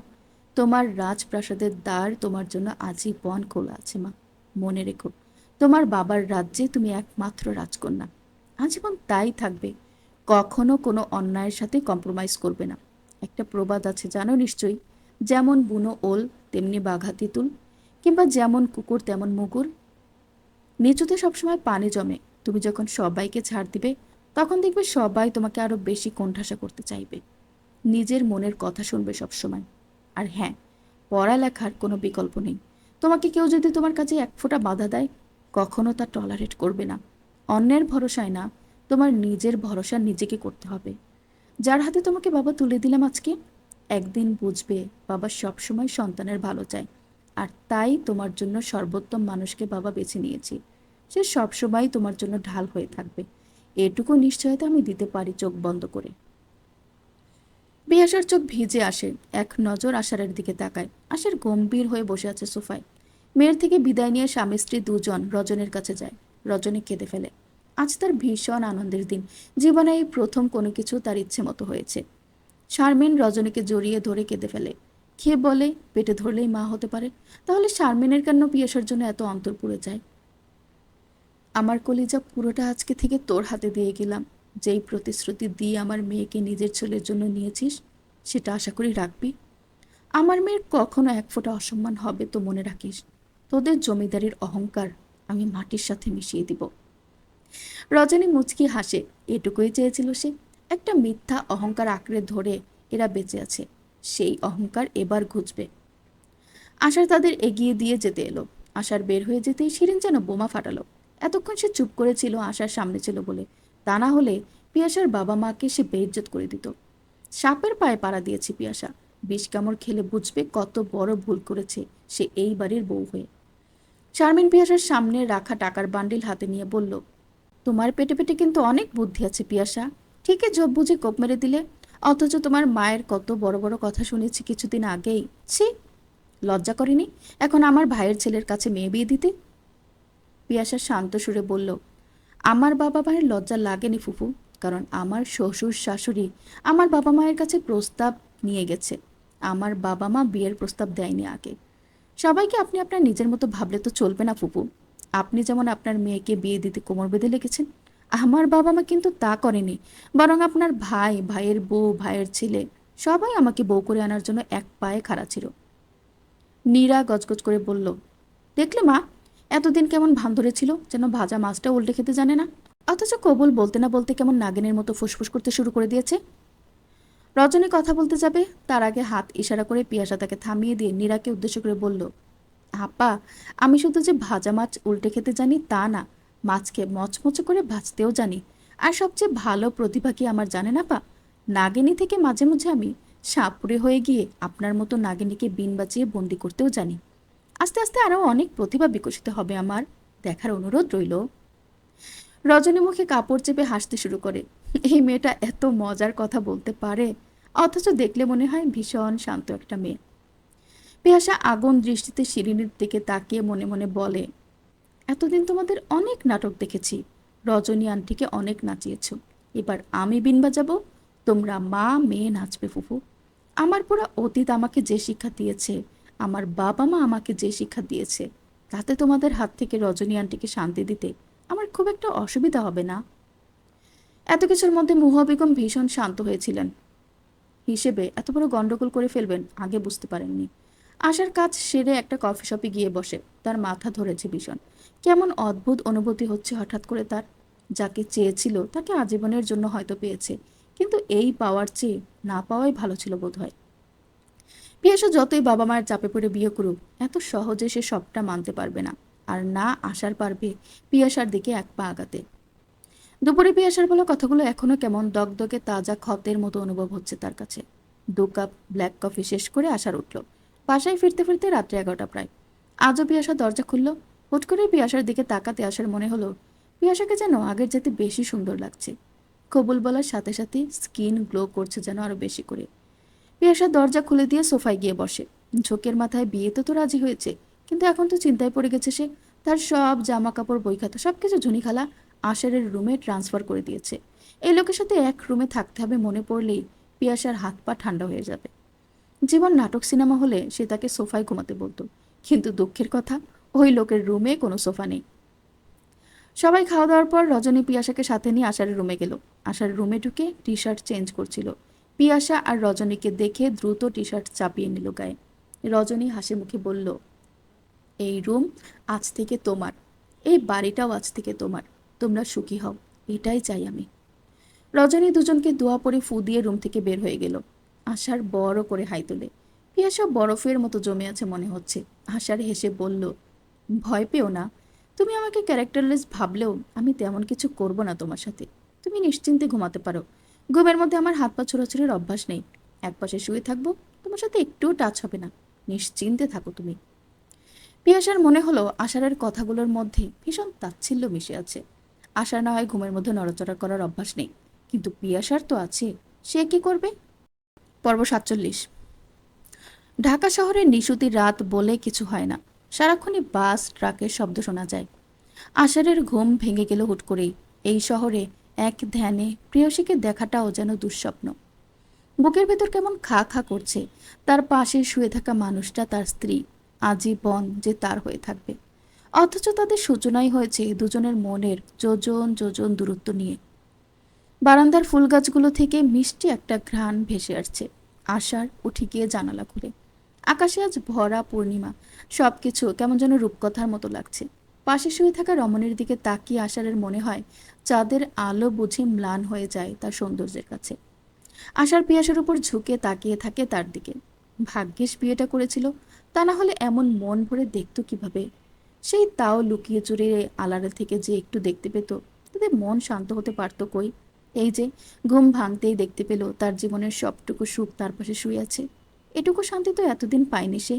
তোমার রাজপ্রাসাদের দ্বার তোমার জন্য আজীবন খোলা আছে মা। মনে রেখো, তোমার বাবার রাজ্যে তুমি একমাত্র রাজকন্যা। আজীবন তাই থাকবে। কখনো কোনো অন্যায়ের সাথে কম্প্রোমাইজ করবে না। একটা প্রবাদ আছে জানো নিশ্চয়ই, যেমন বুনো ওল তেমনি বাঘা তেঁতুল, কিংবা যেমন কুকুর তেমন মুগুর। নিচুতে সবসময় পানি জমে। তুমি যখন সবাইকে ছাড় দিবে, তখন দেখবে সবাই তোমাকে আরো বেশি কোণঠাসা করতে চাইবে। নিজের মনের কথা শুনবে সবসময়। আর হ্যাঁ, পড়ালেখার কোনো বিকল্প নেই। তোমাকে কেউ যদি তোমার কাছে এক ফোঁটা বাধা দেয়, কখনো তা টলারেট করবে না। অন্যের ভরসায় না, তোমার নিজের ভরসা নিজেকে করতে হবে। যার হাতে তোমাকে বাবা তুলে দিলাম আজকে, একদিন বুঝবে বাবা সবসময় সন্তানের ভালো চায়। আর তাই তোমার জন্য সর্বোত্তম মানুষকে বাবা বেছে নিয়েছি। সে সবসময় তোমার জন্য ঢাল হয়ে থাকবে। এটুকু নিশ্চয়তা আমি দিতে পারি চোখ বন্ধ করে। বিয়াসার চোখ ভিজে আসে। এক নজর আশারের দিকে তাকায়। আশার গম্ভীর হয়ে বসে আছে সোফায়। মেয়ের থেকে বিদায় নিয়ে স্বামী স্ত্রী দুজন রজনীর কাছে যায়। রজনী কেঁদে ফেলে। আজ তার ভীষণ আনন্দের দিন। জীবনে এই প্রথম কোনো কিছু তার ইচ্ছে মতো হয়েছে। শারমিন রজনীকে জড়িয়ে ধরে কেঁদে ফেলে। খেয়ে বলে, পেটে ধরলেই মা হতে পারে, তাহলে শারমিনের কেন পিয়াসার জন্য এত অন্তর পুড়ে যায়? আমার কলিজা পুরোটা আজকে থেকে তোর হাতে দিয়ে গেলাম। যেই প্রতিশ্রুতি দিয়ে আমার মেয়েকে নিজের ছেলের জন্য নিয়েছিস, সেটা আশা করি রাখবি। আমার মেয়ের কখনো এক ফোঁটা অসম্মান হবে তো মনে রাখিস। তোদের জমিদারির অহংকার আমি মাটির সাথে মিশিয়ে দিব। রজনী মুচকি হাসে। এটুকুই চেয়েছিল সে। একটা মিথ্যা অহংকার আঁকড়ে ধরে এরা বেঁচে আছে। সেই অহংকার এবার ঘুচবে। আশার তাদের এগিয়ে দিয়ে যেতে এলো। আশার বের হয়ে যেতেই শিরিন যেন বোমা ফাটালো। এতক্ষণ সে চুপ করেছিল আশার সামনে ছিল বলে। তা না হলে পিয়াসার বাবা মাকে সে বেইজ্জত করে দিত। সাপের পায়ে পাড়া দিয়েছে পিয়াসা। বিষ কামড় খেলে বুঝবে কত বড় ভুল করেছে সে এই বাড়ির বউ হয়ে। শারমিন পিয়াসার সামনে রাখা টাকার বান্ডিল হাতে নিয়ে বলল, তোমার পেটে পেটে কিন্তু অনেক বুদ্ধি আছে পিয়াসা। ঠিকই ঝোপ বুঝে কোপ মেরে দিলে। অথচ তোমার মায়ের কত বড় বড় কথা শুনেছি কিছুদিন আগেই। ছি, লজ্জা করেনি এখন আমার ভাইয়ের ছেলের কাছে মেয়ে বিয়ে দিতে? পিয়াসা শান্ত সুরে বলল, আমার বাবা মায়ের লজ্জা লাগেনি ফুফু, কারণ আমার শ্বশুর শাশুড়ি আমার বাবা মায়ের কাছে প্রস্তাব নিয়ে গেছে। আমার বাবা মা বিয়ের প্রস্তাব দেয়নি আগে। সবাইকে আপনি আপনার নিজের মতো ভাবলে তো চলবে না ফুপু। আপনি যেমন আপনার মেয়েকে বিয়ে দিতে কোমর বেঁধে লেগেছেন, আমার বাবা মা কিন্তু তা করেনি। বরং আপনার ভাই, ভাইয়ের বউ, ভাইয়ের ছেলে সবাই আমাকে বউ করে আনার জন্য এক পায়ে খাড়া ছিল। নীরা গজগজ করে বলল, দেখলে মা, এতদিন কেমন ভান ধরেছিল যেন ভাজা মাছটা উল্টে খেতে জানে না, অথচ কবুল বলতে না বলতে কেমন নাগিনের মতো ফুসফুস করতে শুরু করে দিয়েছে। রজনী কথা বলতে যাবে, তার আগে হাত ইশারা করে পিয়াসা তাকে থামিয়ে দিয়ে নীরাকে উদ্দেশ্য করে বলল, আপা, আমি শুধু যে ভাজা মাছ উল্টে খেতে জানি তা না, মাছকে মচমচে করে ভাজতেও জানি। আর সবচেয়ে ভালো প্রতিভা কি আমার জানেন আপা? নাগিনী থেকে মাঝে মাঝে আমি সাপুরে হয়ে গিয়ে আপনার মতো নাগিনীকে বিন বাজিয়ে বন্দি করতেও জানি। আস্তে আস্তে আরও অনেক প্রতিভা বিকশিত হবে আমার, দেখার অনুরোধ রইল। রজনী মুখে কাপড় চেপে হাসতে শুরু করে। এই মেয়েটা এত মজার কথা বলতে পারে, অথচ দেখলে মনে হয় ভীষণ শান্ত একটা মেয়ে। পিয়াসা আগুন দৃষ্টিতে শিরিনের দিকে তাকিয়ে মনে মনে বলে, এতদিন তোমাদের অনেক নাটক দেখেছি, রজনী আন্টিকে অনেক নাচিয়েছ। এবার আমি বিন বাজাবো, তোমরা মা মেয়ে নাচবে ফুফু। আমার পুরো অতীত আমাকে যে শিক্ষা দিয়েছে, আমার বাবা মা আমাকে যে শিক্ষা দিয়েছে, তাতে তোমাদের হাত থেকে রজনী আন্টিকে শান্তি দিতে আমার খুব একটা অসুবিধা হবে না। এত কিছুর মধ্যে মুহা বেগম ভীষণ শান্ত হয়েছিলেন। হিসেবে এত বড় গন্ডগোল করে ফেলবেন আগে বুঝতে পারেননি। আশার কাজ সেরে একটা কফি শপে গিয়ে বসে। তার মাথা ধরেছে ভীষণ। কেমন অদ্ভুত অনুভূতি হচ্ছে হঠাৎ করে তার। যাকে চেয়েছিল তাকে আজীবনের জন্য হয়তো পেয়েছে, কিন্তু এই পাওয়ার চেয়ে না পাওয়াই ভালো ছিল বোধহয়। পিয়াসা যতই বাবা মায়ের চাপে পড়ে বিয়ে করুক, এত সহজে সে সবটা মানতে পারবে না। আর না আশার পারবে পিয়াসার দিকে এক পা আগাতে। দুপুরে পিয়াসার বলা কথাগুলো এখনো কেমন দগদগে তাজা ক্ষতের মতো অনুভব হচ্ছে তার কাছে। 2 কাপ ব্ল্যাক কফি শেষ করে আশার উঠল। বাসায় ফিরতে ফিরতে রাত্রে 11টা প্রায়। আজও পিয়াসা দরজা খুলল। হুট করে পিয়াসার দিকে তাকাতে আসার মনে হলো পিয়াসাকে যেন আগের যেতে বেশি সুন্দর লাগছে। কবুল বলার সাথে সাথে স্কিন গ্লো করছে যেন আরো বেশি করে। পিয়াসা দরজা খুলে দিয়ে সোফায় গিয়ে বসে। ঝোঁকের মাথায় বিয়েতে তো রাজি হয়েছে, কিন্তু এখন তো চিন্তায় পড়ে গেছে সে। তার সব জামা কাপড়, বই খাতা সবকিছু ঝুনিখালা আশারের রুমে ট্রান্সফার করে দিয়েছে। এই লোকের সাথে এক রুমে থাকতে হবে মনে পড়লেই পিয়াসার হাত পা ঠান্ডা হয়ে যাবে। জীবন নাটক সিনেমা হলে সে তাকে সোফায় ঘুমাতে বলতো, কিন্তু দুঃখের কথা, ওই লোকের রুমে কোনো সোফা নেই। সবাই খাওয়া দাওয়ার পর রজনী পিয়াসাকে সাথে নিয়ে আশারের রুমে গেল। আশার রুমে ঢুকে টি শার্ট চেঞ্জ করছিল। পিয়াসা আর রজনীকে দেখে দ্রুত টি শার্ট চাপিয়ে নিল গায়ে। রজনী হাসি মুখে বলল, এই রুম আজ থেকে তোমার, এই বাড়িটাও আজ থেকে তোমার। তোমরা সুখী হও, এটাই চাই আমি। রজনী দুজনকে দোয়া পরে ফু দিয়ে রুম থেকে বের হয়ে গেল। আশার বড় করে হাই তোলে। পিয়াসা বরফের মতো জমে আছে মনে হচ্ছে। আশার হেসে বলল, ভয় পেও না, তুমি আমাকে ক্যারেক্টারলেস ভাবলেও আমি তেমন কিছু করব না তোমার সাথে। তুমি নিশ্চিন্তে ঘুমাতে পারো। ঘুমের মধ্যে আমার হাত পা ছোড়াছুড়ির অভ্যাস নেই। একপাশে শুয়ে থাকবো, তোমার সাথে একটুও টাচ হবে না। নিশ্চিন্তে থাকো তুমি। পিয়াসার মনে হলো আশারের কথাগুলোর মধ্যে ভীষণ তাচ্ছিল্য মিশে আছে। আশার না হয় ঘুমের মধ্যে নড়াচড়া করার অভ্যাস নেই, কিন্তু পিয়াসার তো আছে। সে কি করবে? পর্ব 47। ঢাকা শহরের নিশুতি রাত বলে কিছু হয় না। সারাক্ষণই বাস ট্রাকের শব্দ শোনা যায়। আষাঢ়ের ঘুম ভেঙে গেল হুট করেই। এই শহরে এক ধ্যানে প্রেয়সীকে দেখাটাও যেন দুঃস্বপ্ন। বুকের ভেতর কেমন খা খা করছে। তার পাশে শুয়ে থাকা মানুষটা তার স্ত্রী, আজীবন যে তার হয়ে থাকবে। অথচ তাদের সূচনাই হয়েছে দুজনের মনের যোজন যোজন দূরত্ব নিয়ে। বারান্দার ফুল গাছগুলো থেকে মিষ্টি একটা ঘ্রাণ ভেসে আসছে। আশার উঠে গিয়ে জানালা খুলে। আকাশে আজ ভরা পূর্ণিমা। সবকিছু কেমন যেন রূপকথার মতো লাগছে। পাশে শুয়ে থাকা রমণীর দিকে তাকিয়ে আশারের মনে হয় চাঁদের আলো বুঝি ম্লান হয়ে যায় তার সৌন্দর্যের কাছে। আশার পিয়াসার উপর ঝুঁকে তাকিয়ে থাকে তার দিকে। ভাগ্যিস বিয়েটা করেছিল, তা না হলে এমন মন ভরে দেখতো কিভাবে। সেই তাও লুকিয়ে চুরিয়ে আলাদা থেকে যে একটু দেখতে পেত, তাতে মন শান্ত হতে পারত কই। এই যে ঘুম ভাঙতেই দেখতে পেল তার জীবনের সবটুকু সুখ তার পাশে শুয়ে আছে। এটুকু শান্তি তো এতদিন পায়নি সে।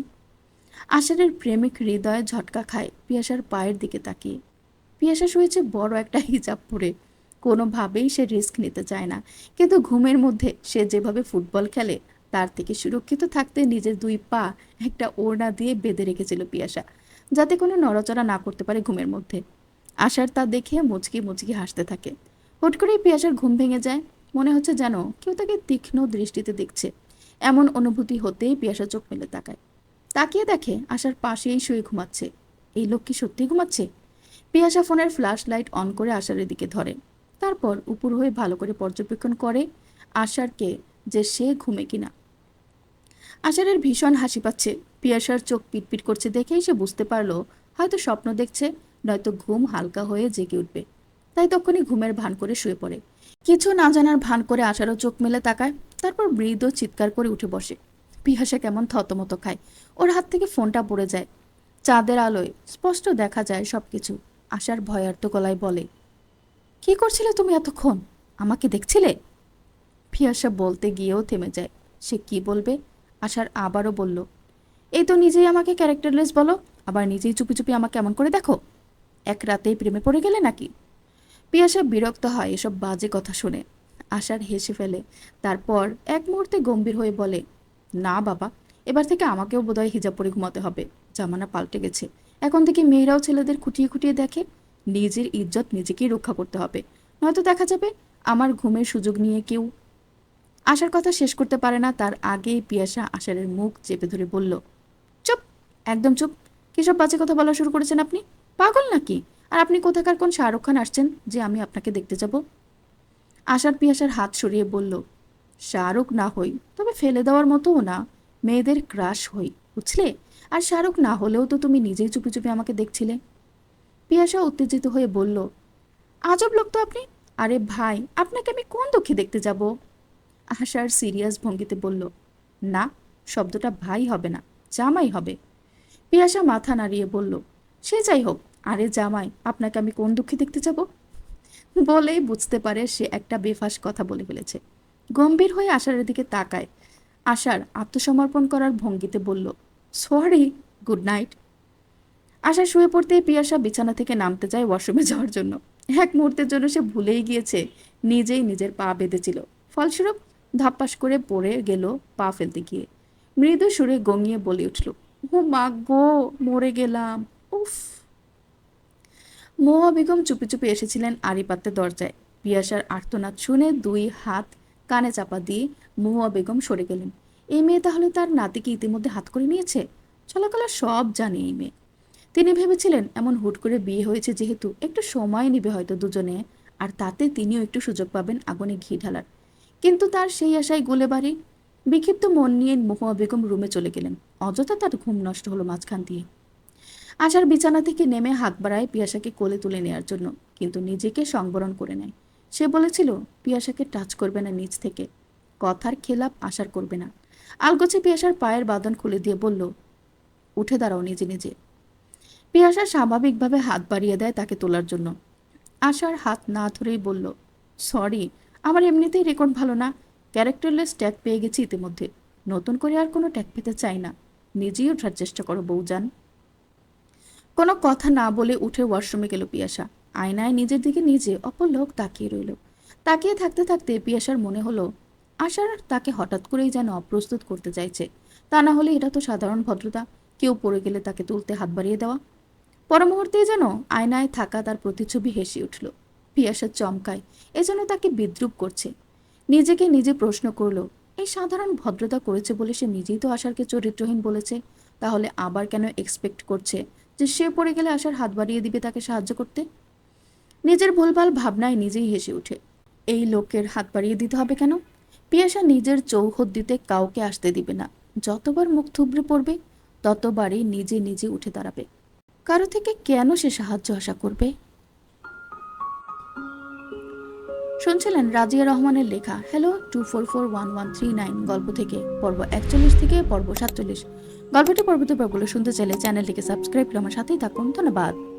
আশারের প্রেমিক হৃদয় ঝটকা খায় পিয়াসার পায়ের দিকে তাকিয়ে। পিয়াসা শুয়েছে বড় একটা হিজাব পরে। কোনোভাবেই সে রিস্ক নিতে চায় না, কিন্তু ঘুমের মধ্যে সে যেভাবে ফুটবল খেলে তার থেকে সুরক্ষিত থাকতে নিজের দুই পা একটা ওড়না দিয়ে বেঁধে রেখেছিল পিয়াসা, যাতে কোনো নড়াচড়া না করতে পারে ঘুমের মধ্যে। আশার তা দেখে মুচকি মুচকি হাসতে থাকে। হুট করেই পিয়াসার ঘুম ভেঙে যায়। মনে হচ্ছে যেন কেউ তাকে তীক্ষ্ণ দৃষ্টিতে দেখছে। এমন অনুভূতি হতেই পিয়াসা চোখ মেলে তাকায়। তাকিয়ে দেখে আশার পাশেই শুয়ে ঘুমাচ্ছে। এই লোক কি সত্যি ঘুমাচ্ছে? পিয়াসা ফোনের ফ্ল্যাশ লাইট অন করে আশারের দিকে ধরে। তারপর উপর হয়ে ভালো করে পর্যবেক্ষণ করে আশারকে, যে সে ঘুমে কিনা। আশারের ভীষণ হাসি পাচ্ছে। পিয়াসার চোখ পিটপিট করছে দেখেই সে বুঝতে পারলো হয়তো স্বপ্ন দেখছে, নয়তো ঘুম হালকা হয়ে জেগে উঠবে। তাই তখনই ঘুমের ভান করে শুয়ে পড়ে। কিছু না জানার ভান করে আশারও চোখ মেলে তাকায়। তারপর মৃদু চিৎকার করে উঠে বসে। পিয়াসা কেমন থতমত খায়। ওর হাত থেকে ফোনটা পড়ে যায়। চাঁদের আলোয় স্পষ্ট দেখা যায় সবকিছু। আশার ভয়ার্ত গলায় বলে, কি করছিলে তুমি এতক্ষণ? আমাকে দেখছিলে? পিয়াসা বলতে গিয়েও থেমে যায়। সে কি বলবে? আশার আবারও বলল, এই তো নিজেই আমাকে ক্যারেক্টারলেস বলো, আবার নিজেই চুপি চুপি আমাকে এমন করে দেখো। এক রাতেই প্রেমে পড়ে গেলে নাকি? পিয়াসা বিরক্ত হয় এসব বাজে কথা শুনে। আশার হেসে ফেলে। তারপর এক মুহূর্তে গম্ভীর হয়ে বলে, না বাবা, এবার থেকে আমাকেও বোধহয় হিজাব পরে ঘুমাতে হবে। জামানা পাল্টে গেছে। এখন থেকে মেয়েরাও ছেলেদের খুঁটিয়ে খুঁটিয়ে দেখে। নিজের ইজ্জত নিজেকেই রক্ষা করতে হবে, নয়তো দেখা যাবে আমার ঘুমের সুযোগ নিয়ে কেউ। আশার কথা শেষ করতে পারে না, তার আগেই পিয়াসা আশারের মুখ চেপে ধরে বলল, চুপ, একদম চুপ। কিসব বাজে কথা বলা শুরু করেছেন আপনি? পাগল নাকি? আর আপনি কোথাকার কোন শাহরুখ খান আসছেন যে আমি আপনাকে দেখতে যাব? আশার পিয়াসার হাত সরিয়ে বলল, শাহরুখ না হই, তবে ফেলে দেওয়ার মতোও না। মেয়েদের ক্রাশ হই, বুঝলে? আর শাহরুখ না হলেও তো তুমি নিজেই চুপি চুপি আমাকে দেখছিলে। পিয়াসা উত্তেজিত হয়ে বলল, আজব লোক তো আপনি। আরে ভাই, আপনাকে আমি কোন দুঃখে দেখতে যাব? আশার সিরিয়াস ভঙ্গিতে বলল, না, শব্দটা ভাই হবে না, জামাই হবে। পিয়াসা মাথা নাড়িয়ে বলল, সে যাই হোক, আরে জামাই, আপনাকে আমি কোন দুঃখে দেখতে যাব? বলেই বুঝতে পারে সে একটা বেফাঁস কথা বলে ফেলেছে। গম্ভীর হয়ে আশারের দিকে তাকায়। আশার আত্মসমর্পণ করার ভঙ্গিতে বলল, সরি, গুড নাইট। আশা শুয়ে পড়তেই পিয়াসা বিছানা থেকে নামতে যায় ওয়াশরুমে যাওয়ার জন্য। এক মুহূর্তের জন্য সে ভুলেই গিয়েছে নিজেই নিজের পা বেঁধেছিল। ফলস্বরূপ ধাপ্পাস করে পড়ে গেল পা ফেলতে গিয়ে। মৃদু সুরে গঙিয়ে বলে উঠল, ও মা গো, মরে গেলাম, উফ। মহুয়া বেগম চুপি চুপি এসেছিলেন আড়ি পাততে দরজায়। পিয়াসার আর্তনাদ শুনে দুই হাত কানে চাপা দিয়ে মহুয়া বেগম সরে গেলেন। এই মেয়ে তাহলে তার নাতিকে ইতিমধ্যে হাত করে নিয়েছে। চলাকালা সব জানে এই মেয়ে। তিনি ভেবেছিলেন এমন হুট করে বিয়ে হয়েছে যেহেতু একটু সময় নেবে হয়তো দুজনে, আর তাতে তিনিও একটু সুযোগ পাবেন আগুনে ঘি ঢালার। কিন্তু তার সেই আশায় গোলে বাড়ি। বিক্ষিপ্ত মন নিয়ে মহুয়া বেগম রুমে চলে গেলেন। অযথা তার ঘুম নষ্ট হলো মাঝখান দিয়ে। আশার বিছানা থেকে নেমে হাত বাড়ায় পিয়াসাকে কোলে তুলে নেয়ার জন্য, কিন্তু নিজেকে সংবরণ করে নেয়। সে বলেছিল পিয়াসাকে টাচ করবে না নিচ থেকে। কথার খেলাপ আশার করবে না। আলগোছে পিয়াসার পায়ের বাঁধন খুলে দিয়ে বলল, উঠে দাঁড়াও নিজে নিজে। পিয়াসা স্বাভাবিকভাবে হাত বাড়িয়ে দেয় তাকে তোলার জন্য। আশার হাত না ধরেই বলল, সরি, আমার এমনিতেই রেকর্ড ভালো না। ক্যারেক্টারলেস ট্যাগ পেয়ে গেছি ইতিমধ্যে। নতুন করে আর কোনো ট্যাগ পেতে চাই না। নিজেই ওঠার চেষ্টা করো বউজান। কোনো কথা না বলে উঠে ওয়াশরুমে গেল পিয়াসা। আয়নায় নিজের দিকে নিজে অপলক তাকিয়ে রইল। তাকিয়ে থাকতে থাকতে পিয়াসার মনে হলো আশার তাকে হঠাৎ করেই যেন অপ্রস্তুত করতে চাইছে। তা না হলে এটা তো সাধারণ ভদ্রতা, কেউ পড়ে গেলে তাকে তুলতে হাত বাড়িয়ে দেওয়া। পর মুহূর্তেই যেন আয়নায় থাকা তার প্রতিচ্ছবি হেসে উঠল। পিয়াসা চমকায়, এজন্য তাকে বিদ্রূপ করছে। নিজেকে নিজে প্রশ্ন করলো, এই সাধারণ ভদ্রতা করেছে বলে সে নিজেই তো আশারকে চরিত্রহীন বলেছে, তাহলে আবার কেন এক্সপেক্ট করছে যে সে পড়ে গেলে আশার হাত বাড়িয়ে দিবে তাকে সাহায্য করতে? নিজের ভুলভাল ভাবনায় নিজেই হেসে ওঠে। এই লোকের হাত বাড়িয়ে দিতে হবে কেন? পিয়াসা নিজের চৌহদ দিতে কাউকে আসতে দিবে না। যতবার মুখ থুবড়ে পড়বে ততবারই নিজে নিজে উঠে দাঁড়াবে। কারো থেকে কেন সে সাহায্য আশা করবে? শুনছিলেন রাজিয়া রহমানের লেখা হ্যালো 244139 গল্প থেকে পর্ব 41 থেকে পর্ব 47। গল্পটি পরবর্তী পর্বগুলো শুনতে চাইলে চ্যানেলটিকে সাবস্ক্রাইব করে আমার সাথেই থাকুন। ধন্যবাদ।